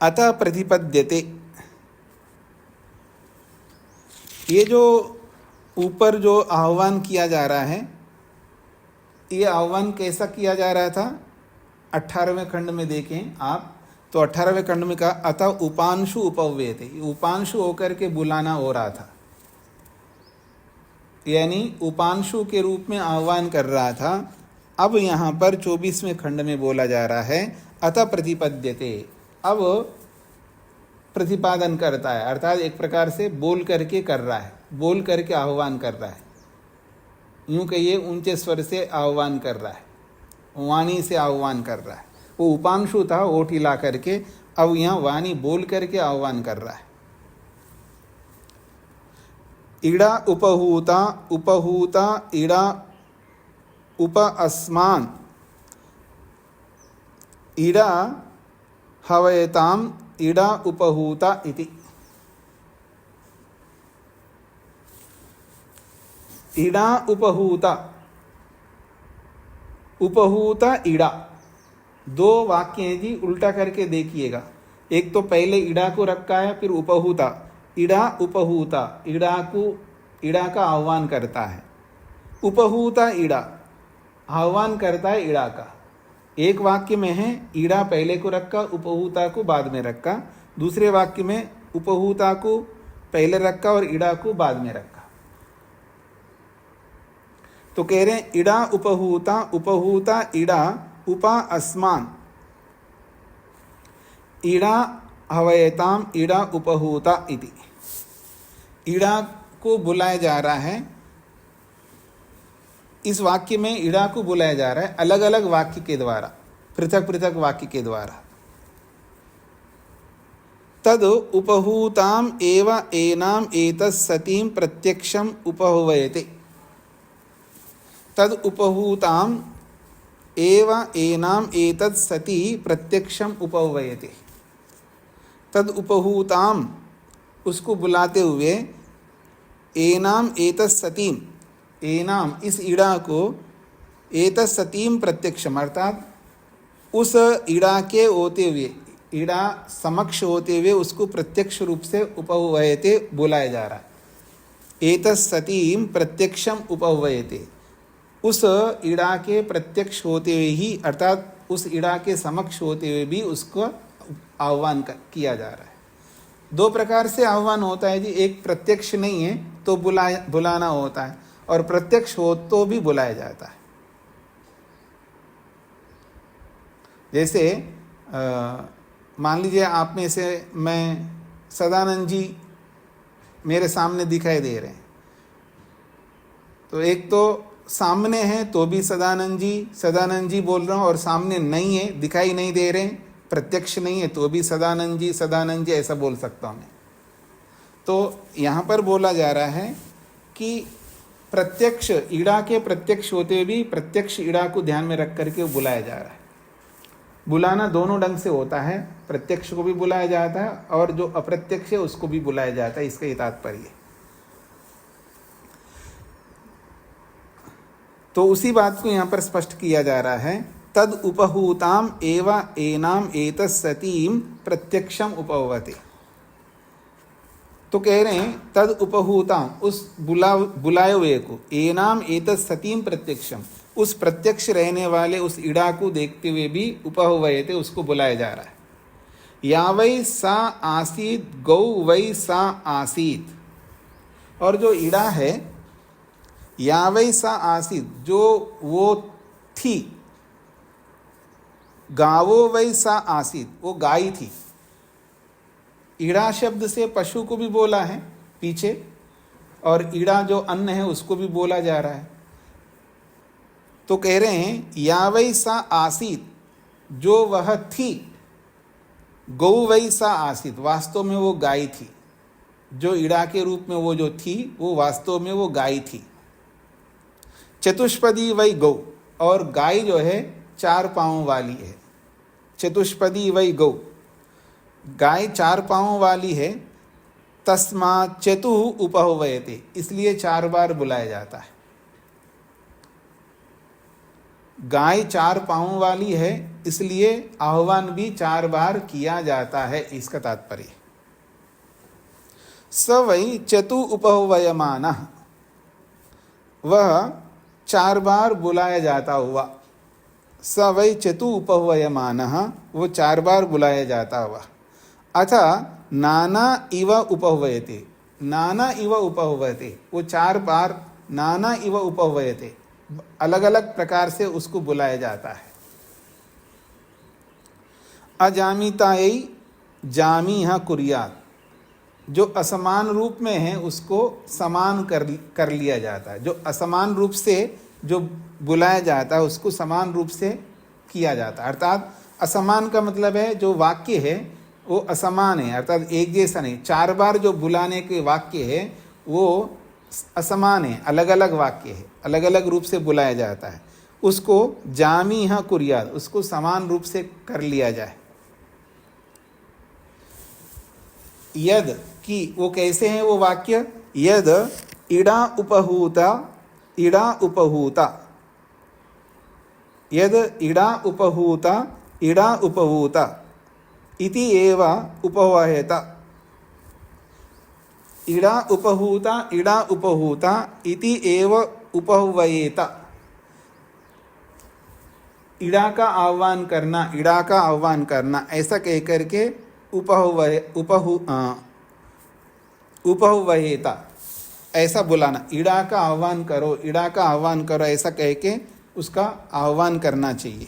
अतः प्रतिपद्यते, ये जो ऊपर जो आह्वान किया जा रहा है, ये आह्वान कैसा किया जा रहा था? 18वें खंड में देखें आप तो 18वें खंड में कहा अतः उपांशु उपव्यते, उपांशु होकर के बुलाना हो रहा था, यानी उपांशु के रूप में आह्वान कर रहा था। अब यहाँ पर 24वें खंड में बोला जा रहा है अतः प्रतिपद्यते, अब प्रतिपादन करता है, अर्थात एक प्रकार से बोल करके कर रहा है, बोल करके आह्वान कर रहा है, यूं कहिए ऊंचे स्वर से आह्वान कर रहा है, वाणी से आह्वान कर रहा है। वो उपांशु था ओठ हिला करके, अब यहाँ वाणी बोल करके आह्वान कर रहा है। इड़ा उपहूता, उपहूता इड़ा उप अस्मान, इड़ा हवयताम इड़ा उपहूता इति। इड़ा उपहूता, उपहूता इड़ा, दो वाक्य हैं जी, उल्टा करके देखिएगा। एक तो पहले इड़ा को रखा है, फिर उपहूता, इड़ा उपहूता, इड़ा का आह्वान करता है, उपहूता इड़ा आह्वान करता है इड़ा का। एक वाक्य में है इड़ा पहले को रखा, उपहूता को बाद में रखा, दूसरे वाक्य में उपहूता को पहले रखा और इड़ा को बाद में रखा। तो कह रहे हैं इड़ा उपहूता, उपहूता इड़ा उपा अस्मान, इड़ा हवयताम इड़ा उपहूता इति। इड़ा को बुलाया जा रहा है, इस वाक्य में इड़ा को बुलाया जा रहा है अलग अलग वाक्य के द्वारा, पृथक पृथक वाक्य के द्वारा। तद उपहूताम एव एनाम एतस् सतीम प्रत्यक्षम उपहुवयते। तद उपहूताम एव एनाम एतत् सती प्रत्यक्षम उपहुवयते। तद उपहूताम, उसको बुलाते हुए, एनाम एतस् सतीम, एनाम इस इड़ा को, एतत् सतीम प्रत्यक्षम अर्थात उस इड़ा के होते हुए, इड़ा समक्ष होते हुए उसको प्रत्यक्ष रूप से उपहुवयते बुलाया जा रहा है। एतत् सतीम प्रत्यक्षम उपहुवयते, उस इड़ा के प्रत्यक्ष होते हुए ही, अर्थात उस इड़ा के समक्ष होते हुए भी उसको आह्वान किया जा रहा है। दो प्रकार से आह्वान होता है जी, एक प्रत्यक्ष नहीं है तो बुलाना होता है, और प्रत्यक्ष हो तो भी बुलाया जाता है। जैसे मान लीजिए आप में से मैं सदानंद जी मेरे सामने दिखाई दे रहे हैं, तो एक तो सामने है तो भी सदानंद जी बोल रहा हूँ, और सामने नहीं है, दिखाई नहीं दे रहे, प्रत्यक्ष नहीं है तो भी सदानंद जी ऐसा बोल सकता हूँ मैं। तो यहाँ पर बोला जा रहा है कि प्रत्यक्ष, इड़ा के प्रत्यक्ष होते हुए भी प्रत्यक्ष इड़ा को ध्यान में रख करके बुलाया जा रहा है। बुलाना दोनों ढंग से होता है, प्रत्यक्ष को भी बुलाया जाता है और जो अप्रत्यक्ष है उसको भी बुलाया जाता है, इसका ये तात्पर्य। तो उसी बात को यहाँ पर स्पष्ट किया जा रहा है, तद उपहूताम एव एनाम एतस् सतीम प्रत्यक्षम उपहुवते। तो कह रहे हैं तद उपहूताम, उस बुलाए हुए को, एनाम एतस् सतीम प्रत्यक्षम, उस प्रत्यक्ष रहने वाले उस इड़ा को देखते हुए भी उपहुवयते, उसको बुलाया जा रहा है। या वै सा आसीत गौ वै सा आसीत, और जो इड़ा है या वै सा आसीत, जो वो थी, गावो वै सा आसीत, वो गाय थी। इड़ा शब्द से पशु को भी बोला है पीछे, और इड़ा जो अन्न है उसको भी बोला जा रहा है। तो कह रहे हैं या वै सा आसीत, जो वह थी, गौ वै सा आसीत, वास्तव में वो गाय थी। जो इड़ा के रूप में वो जो थी वो वास्तव में वो गाय थी। चतुष्पदी वै गौ, और गाय जो है 4 पांव वाली है। चतुष्पदी वै गौ, गाय 4 पांव वाली है। तस्मात् चतुः उपहुवयते, इसलिए 4 बार बुलाया जाता है। गाय 4 पांव वाली है, इसलिए आह्वान भी 4 बार किया जाता है, इसका तात्पर्य। स वै चतु उपहुवयमानः, वह 4 बार बुलाया जाता हुआ। स वै चतु उपहुवयमानः, वो 4 बार बुलाया जाता हुआ। अथा नाना इव उपहुवयते, नाना इव उपहुवयते, वो 4 बार नाना इव उपहुवयते, अलग अलग प्रकार से उसको बुलाया जाता है। अजामितायै जामीह कुर्यात्, जो असमान रूप में है उसको समान कर लिया जाता है। जो असमान रूप से जो बुलाया जाता है उसको समान रूप से किया जाता है। अर्थात असमान का मतलब है जो वाक्य है वो असमान है, अर्थात एक जैसा नहीं। 4 बार जो बुलाने के वाक्य है वो असमान है, अलग अलग वाक्य है, अलग अलग रूप से बुलाया जाता है। उसको जामीह कुर्यात्, उसको समान रूप से कर लिया जाए। यद कि वो कैसे हैं वो वाक्य, यद इडा उपहूता यद इडा उपहूता इति एव उपवहेत। इडा उपहूता इति एव उपवयेत। इडा का आह्वान करना ऐसा कह करके उपहवहेता ऐसा बुलाना। इडा का आह्वान करो ऐसा कह के उसका आह्वान करना चाहिए।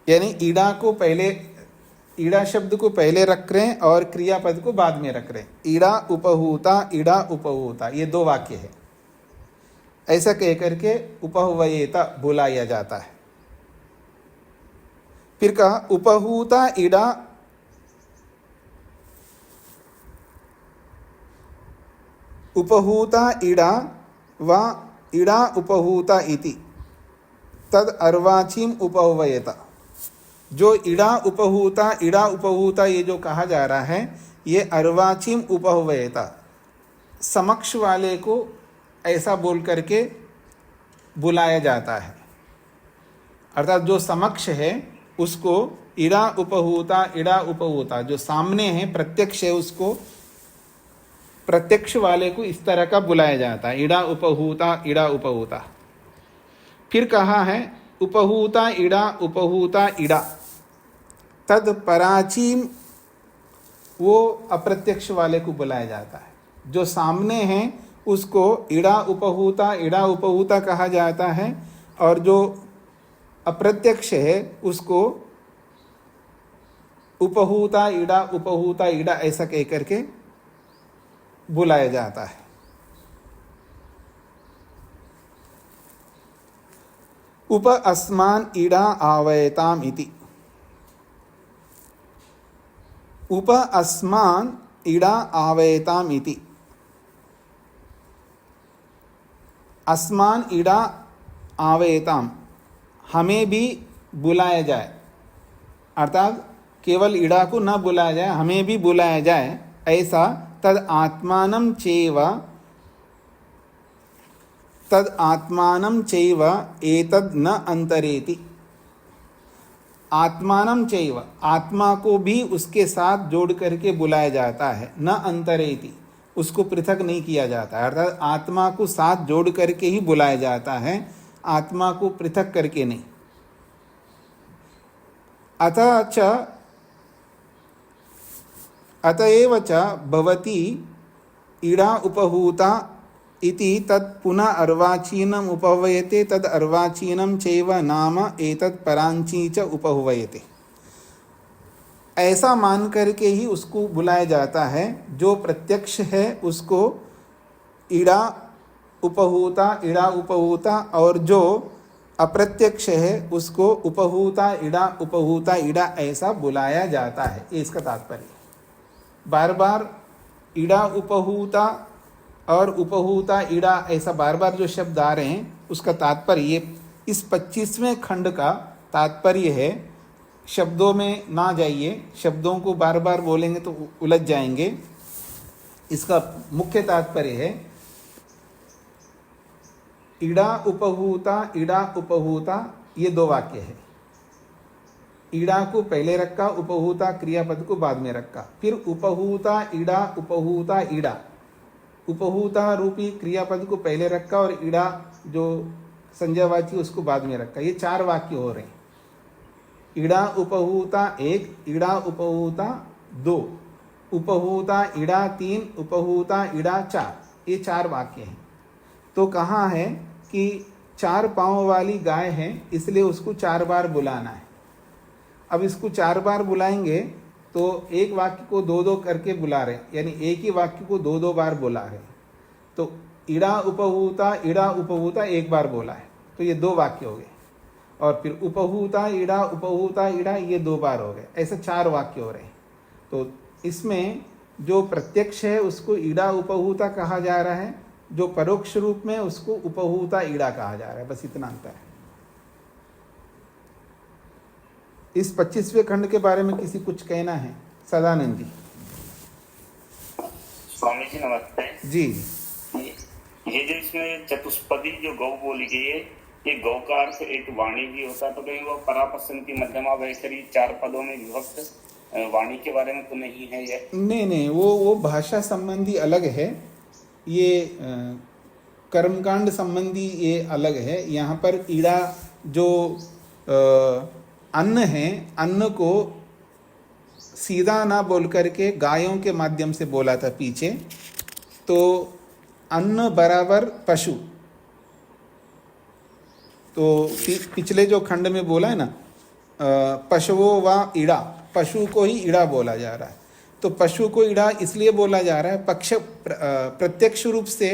यानी ईड़ा शब्द को पहले रख रहे हैं और क्रियापद को बाद में रख रहे हैं। ईड़ा उपहूता ये 2 वाक्य है। ऐसा कह करके उपहवयेता बुलाया जाता है। फिर कहा उपहूता ईड़ा व ईड़ा उपहूता इति तद अर्वाचीम उपहवयेता। जो ईड़ा उपहूता ये जो कहा जा रहा है ये अर्वाचीम उपहवयेता, समक्ष वाले को ऐसा बोल करके बुलाया जाता है। अर्थात जो समक्ष है उसको इड़ा उपहूता जो सामने है प्रत्यक्ष है उसको प्रत्यक्ष वाले को इस तरह का बुलाया जाता है। इड़ा उपहूता। फिर कहा है उपहूता इड़ा तद पराचीम, वो अप्रत्यक्ष वाले को बुलाया जाता है। जो सामने है उसको इड़ा उपहूता कहा जाता है और जो अप्रत्यक्ष है उसको उपहूता इड़ा ऐसा कह करके बुलाया जाता है। उप अस्मान इड़ा आवयताम इति। उप अस्मान इड़ा आवयताम इति। अस्मान इड़ा आवयताम, हमें भी बुलाया जाए। अर्थात केवल इड़ा को न बुलाया जाए, हमें भी बुलाया जाए ऐसा। तद आत्मानं चैव एतद न अंतरेति। आत्मानं चैव, आत्मा को भी उसके साथ जोड़ करके बुलाया जाता है। न अंतरेति, उसको पृथक नहीं किया जाता है। अर्थात आत्मा को साथ जोड़ करके ही बुलाया जाता है, आत्मा को पृथक करके नहीं। अतएव च भवति इड़ा उपहूता इति तत् पुनः अर्वाचीनम उपहवयते तद अर्वाचीनम चैव नाम एतत् परांची च उपहवयते। ऐसा मान करके ही उसको बुलाया जाता है। जो प्रत्यक्ष है उसको इड़ा उपहूता और जो अप्रत्यक्ष है उसको उपहूता इड़ा ऐसा बुलाया जाता है। ये इसका तात्पर्य। बार बार इड़ा उपहूता और उपहूता इड़ा ऐसा बार बार जो शब्द आ रहे हैं उसका तात्पर्य ये इस 25वें खंड का तात्पर्य है। शब्दों में ना जाइए, शब्दों को बार बार बोलेंगे तो उलझ जाएंगे। इसका मुख्य तात्पर्य है इड़ा उपहूता ये 2 वाक्य है। ईड़ा को पहले रखा, उपहूता क्रियापद को बाद में रखा। फिर उपहूता ईड़ा, उपहूता रूपी क्रियापद को पहले रखा और ईड़ा जो संज्ञावाची उसको बाद में रखा। ये 4 वाक्य हो रहे हैं। ईड़ा उपहूता 1, ईड़ा उपहूता 2, उपहूता ईड़ा 3, उपहूता ईड़ा 4, ये 4 वाक्य हैं। तो कहाँ है कि 4 पाँव वाली गाय है इसलिए उसको 4 बार बुलाना है। अब इसको 4 बार बुलाएंगे तो एक वाक्य को 2-2 करके बुला रहे हैं, यानी एक ही वाक्य को 2-2 बार बुला रहे हैं। तो इड़ा उपहूता एक बार बोला है, तो ये 2 वाक्य हो गए। और फिर उपहूता इड़ा ये 2 बार हो गए। ऐसे 4 वाक्य हो रहे हैं। तो इसमें जो प्रत्यक्ष है उसको इड़ा उपहूता कहा जा रहा है, जो परोक्ष रूप में उसको उपहूता इड़ा कहा जा रहा है। बस इतना अंतर है। इस 25वें खंड के बारे में किसी कुछ कहना है? सदानंद जी। स्वामी जी नमस्ते जी। ये जो इसमें चतुष्पदी जो गौ बोली गई है, ये गौ का अर्थ एक वाणी भी होता है, तो कहीं वो परापसंती मध्यमा वैखरी 4 पदों में विभक्त वाणी के बारे में तो नहीं है ये? नहीं, वो भाषा संबंधी अलग है, ये कर्मकांड संबंधी ये अलग है। यहाँ पर ईड़ा जो अन्न है, अन्न को सीधा ना बोल करके गायों के माध्यम से बोला था पीछे। तो अन्न बराबर पशु, तो पिछले जो खंड में बोला है ना, पशुओं व ईड़ा, पशु को ही ईड़ा बोला जा रहा है। तो पशु को ईड़ा इसलिए बोला जा रहा है, प्रत्यक्ष रूप से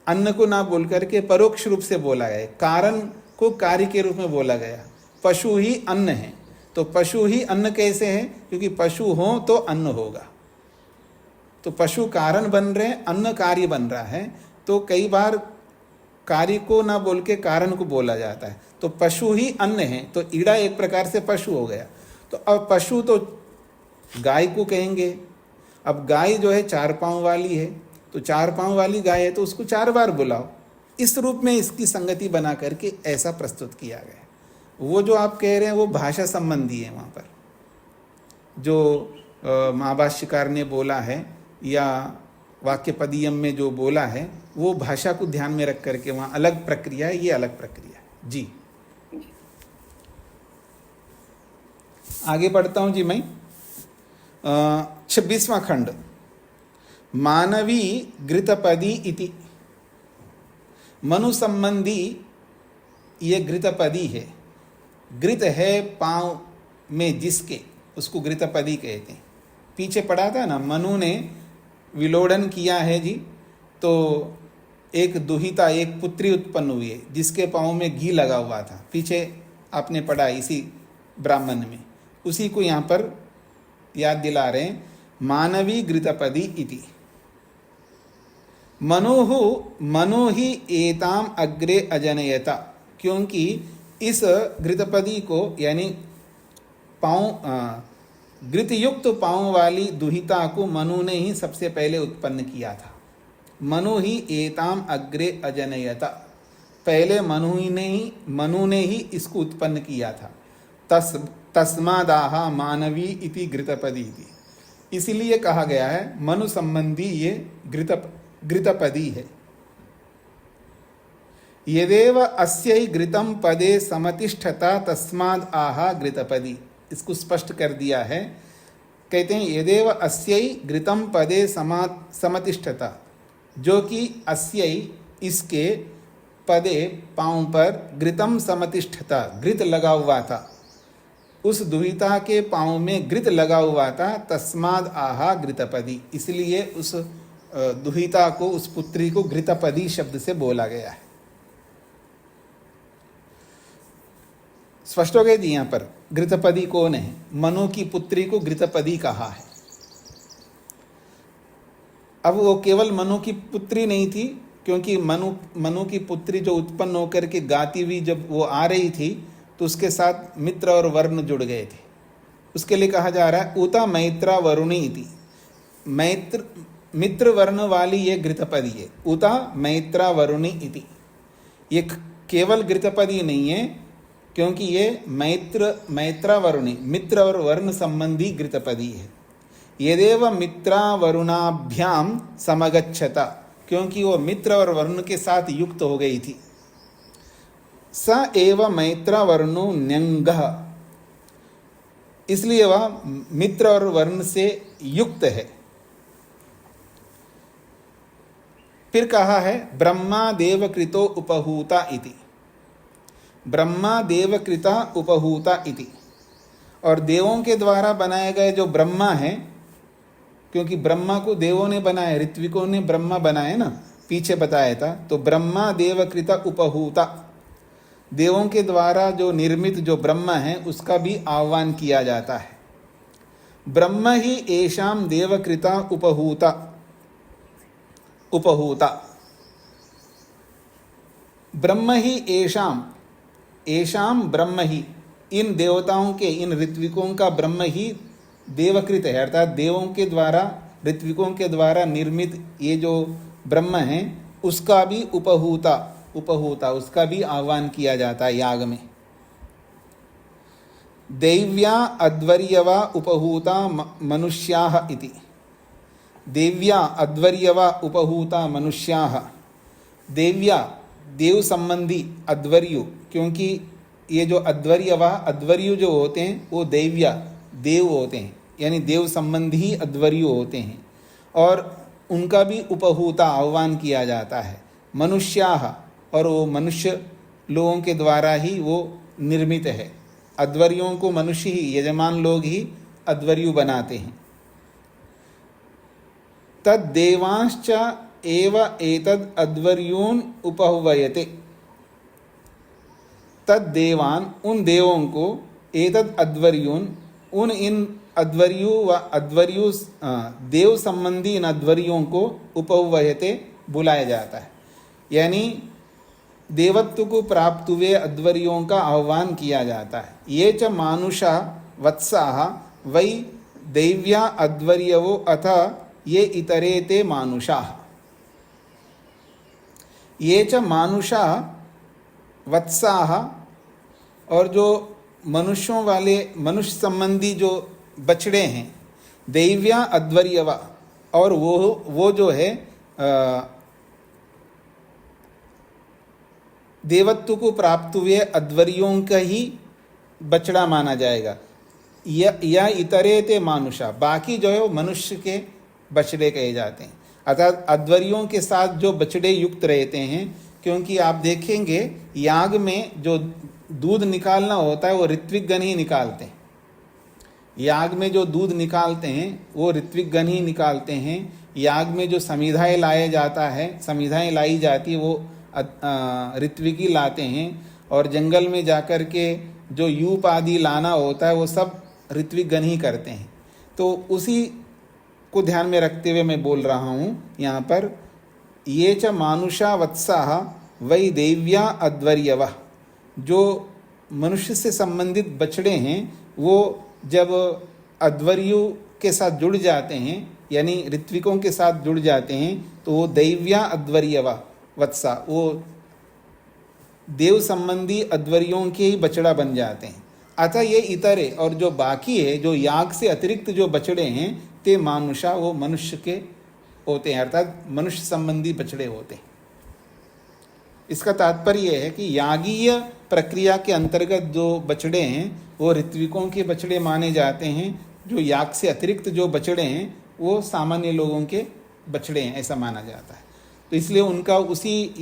अन्न को ना बोल करके परोक्ष रूप से बोला गया, कारण को कार्य के रूप में बोला गया। पशु ही अन्न है, तो पशु ही अन्न कैसे है? क्योंकि पशु हो तो अन्न होगा। तो पशु कारण बन रहे हैं, अन्न कार्य बन रहा है। तो कई बार कार्य को ना बोल के कारण को बोला जाता है। तो पशु ही अन्न है, तो ईड़ा एक प्रकार से पशु हो गया। तो अब पशु तो गाय को कहेंगे। अब गाय जो है 4 पांव वाली है, तो 4 पांव वाली गाय है तो उसको 4 बार बुलाओ। इस रूप में इसकी संगति बना करके ऐसा प्रस्तुत किया गया। वो जो आप कह रहे हैं वो भाषा संबंधी है। वहाँ पर जो महाभाष्यकार ने बोला है या वाक्यपदीयम में जो बोला है, वो भाषा को ध्यान में रख करके वहाँ अलग प्रक्रिया है, ये अलग प्रक्रिया है जी। आगे बढ़ता हूँ जी मैं। 26वां खंड, मानवी घृतपदी इति। मनु संबंधी ये घृतपदी है। घृत है पांव में जिसके, उसको घृतपदी कहते हैं। पीछे पढ़ा था ना, मनु ने विलोड़न किया है जी, तो एक दुहिता, एक पुत्री उत्पन्न हुई है जिसके पांव में घी लगा हुआ था। पीछे आपने पढ़ा इसी ब्राह्मण में, उसी को यहाँ पर याद दिला रहे हैं। मानवी घृतपदी इति मनु ही एताम अग्रे अजनयता। क्योंकि इस घृतपदी को, यानी पाँव घृतयुक्त पाँव वाली दुहिता को मनु ने ही सबसे पहले उत्पन्न किया था। मनु ही एताम अग्रे अजनयता, पहले मनु ने ही इसको उत्पन्न किया था। तस्मादाह मानवी इति घृतपदी इति, इसलिए कहा गया है मनु संबंधी ये घृतपदी है। यदेव अस्यै घृतम पदे समतिष्ठता तस्माद आहा घृतपदी, इसको स्पष्ट कर दिया है। कहते हैं यदेव अस्यै घृतम पदे समतिष्ठता, जो कि अस्यै इसके पदे पांव पर घृतम समतिष्ठता, घृत लगा हुआ था, उस दुहिता के पांव में घृत लगा हुआ था। तस्माद आहा घृतपदी, इसलिए उस दुहिता को, उस पुत्री को घृतपदी शब्द से बोला गया है। स्पष्ट हो गए जी। यहाँ पर घृतपदी कौन है? मनु की पुत्री को घृतपदी कहा है। अब वो केवल मनु की पुत्री नहीं थी, क्योंकि मनु की पुत्री जो उत्पन्न होकर के गाती हुई जब वो आ रही थी, तो उसके साथ मित्र और वर्ण जुड़ गए थे। उसके लिए कहा जा रहा है उता मैत्रा वरुणी इति। मित्र वर्ण वाली ये घृतपदी है, उता मैत्रा वरुणी इति। ये केवल घृतपदी नहीं है, क्योंकि ये मैत्रा वरुणी, मित्र और वर्ण संबंधी घृतपदी है। यदेव मित्रा वरुणाभ्याम समगच्छता, क्योंकि वो मित्र और वर्ण के साथ युक्त हो गई थी। स एव मैत्रा वर्णो न्यंगः, इसलिए वह मित्र और वर्ण से युक्त है। फिर कहा है ब्रह्मा देव कृतो उपहूता इति। ब्रह्मा देवकृता उपहूता इति। और देवों के द्वारा बनाए गए जो ब्रह्मा है, क्योंकि ब्रह्मा को देवों ने बनाया, ऋत्विकों ने ब्रह्मा बनाए ना, पीछे बताया था। तो ब्रह्मा देवकृता उपहूता, देवों के द्वारा जो निर्मित जो ब्रह्मा है उसका भी आह्वान किया जाता है। ब्रह्म ही एषाम देवकृता उपहूता उपहूता, ब्रह्म ही एषाम ब्रह्म ही, इन देवताओं के, इन ऋत्विकों का ब्रह्म ही देवकृत है, अर्थात देवों के द्वारा, ऋत्विकों के द्वारा निर्मित ये जो ब्रह्म है उसका भी उपहूता उसका भी आह्वान किया जाता है याग में। दैव्या अध्वर्यवा उपहूता मनुष्याः इति। देव्या अध्वर्यवा उपहूता मनुष्याः, देव्या देव संबंधी अध्वर्यु, क्योंकि ये जो अध्वर्यु जो होते हैं वो देव्या देव होते हैं, यानी देव संबंधी अध्वर्यु होते हैं, और उनका भी उपहूता आह्वान किया जाता है। मनुष्याः, और वो मनुष्य लोगों के द्वारा ही वो निर्मित है। अध्वर्यों को मनुष्य ही, यजमान लोग ही अध्वर्यु बनाते हैं। तद देवांश्च एव एतद अध्वर्यून उपहवयते, तद देवान, उन देवों को, एतद अध्वर्यून, उन इन अध्वर्यु व अध्वर्यु देव संबंधी इन अध्वर्यों को उपहवयते बुलाया जाता है, यानी देवत्व को प्राप्त हुए अध्वर्यों का आह्वान किया जाता है। ये च मानुषा वत्साः वै दैव्या अध्वर्यवो अथ ये इतरे ते मानुषाः। ये च मानुषा वत्साः, और जो मनुष्यों वाले, मनुष्य संबंधी जो बछड़े हैं, दैव्या अध्वर्यवा, और वो जो है देवत्व को प्राप्त हुए अध्वर्यों का ही बछड़ा माना जाएगा। या इतरे ते मानुषा, बाकी जो है वो मनुष्य के बछड़े कहे जाते हैं, अर्थात अध्वर्यों के साथ जो बछड़े युक्त रहते हैं। क्योंकि आप देखेंगे याग में जो दूध निकालना होता है वो ऋत्विक गण ही निकालते हैं। याग में जो दूध निकालते हैं वो ऋत्विक गण ही निकालते हैं। याग में जो समिधाएं लाया जाता है, समिधाएं लाई जाती है, वो ऋत्विक ही लाते हैं। और जंगल में जाकर के जो यूप आदि लाना होता है वो सब ऋत्विक गण ही करते हैं। तो उसी को ध्यान में रखते हुए मैं बोल रहा हूँ यहाँ पर, ये च मानुषा वत्साः वै दैव्या अध्वर्यवः, जो मनुष्य से संबंधित बछड़े हैं वो जब अध्वर्यु के साथ जुड़ जाते हैं, यानी ऋत्विकों के साथ जुड़ जाते हैं, तो वो दैव्या अध्वर्यवा वत्सा, वो देव संबंधी अध्वर्यों के ही बछड़ा बन जाते हैं। अतः ये इतरे, और जो बाकी है, जो याग से अतिरिक्त जो बछड़े हैं, ते मानुषा, वो मनुष्य के होते हैं, अर्थात मनुष्य संबंधी बछड़े होते हैं। इसका तात्पर्य है कि यागीय प्रक्रिया के अंतर्गत जो बछड़े हैं वो ऋत्विकों के बछड़े माने जाते हैं, जो याग से अतिरिक्त जो बछड़े हैं वो सामान्य लोगों के बछड़े हैं, ऐसा माना जाता है। तो इसलिए उनका उसी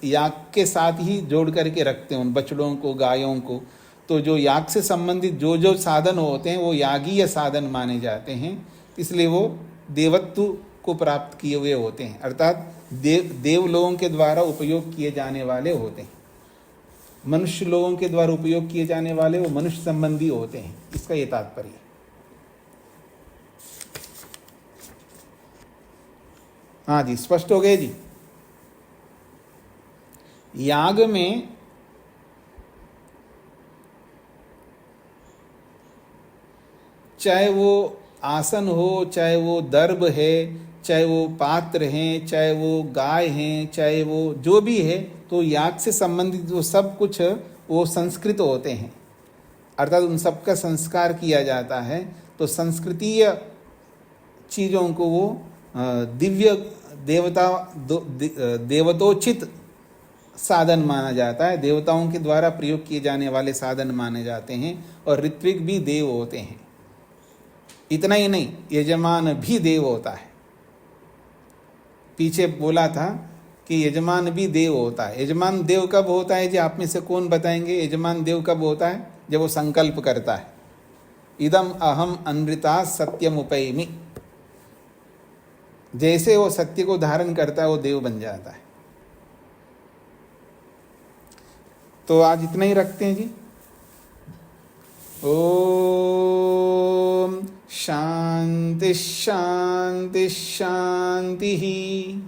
याग के साथ ही जोड़ करके रखते हैं उन बछड़ों को, गायों को। तो जो याग से संबंधित जो जो साधन होते हैं वो यागीय साधन माने जाते हैं, इसलिए वो देवत्व को प्राप्त किए हुए होते हैं, अर्थात देव लोगों के द्वारा उपयोग किए जाने वाले होते हैं। मनुष्य लोगों के द्वारा उपयोग किए जाने वाले वो मनुष्य संबंधी होते हैं, इसका ये तात्पर्य है। हाँ जी, स्पष्ट हो गए जी। याग में चाहे वो आसन हो, चाहे वो दर्भ है, चाहे वो पात्र हैं, चाहे वो गाय हैं, चाहे वो जो भी है, तो याग से संबंधित जो सब कुछ वो संस्कृत होते हैं, अर्थात उन सब का संस्कार किया जाता है। तो संस्कृतीय चीज़ों को वो दिव्य देवतोचित साधन माना जाता है, देवताओं के द्वारा प्रयोग किए जाने वाले साधन माने जाते हैं। और ऋत्विक भी देव होते हैं। इतना ही नहीं, यजमान भी देव होता है। पीछे बोला था कि यजमान भी देव होता है। यजमान देव कब होता है जी? आप में से कौन बताएंगे यजमान देव कब होता है? जब वो संकल्प करता है, इदम अहम अनृता सत्यमुपैमि। जैसे वो सत्य को धारण करता है वो देव बन जाता है। तो आज इतना ही रखते हैं जी। ओम शांति शांति शांति।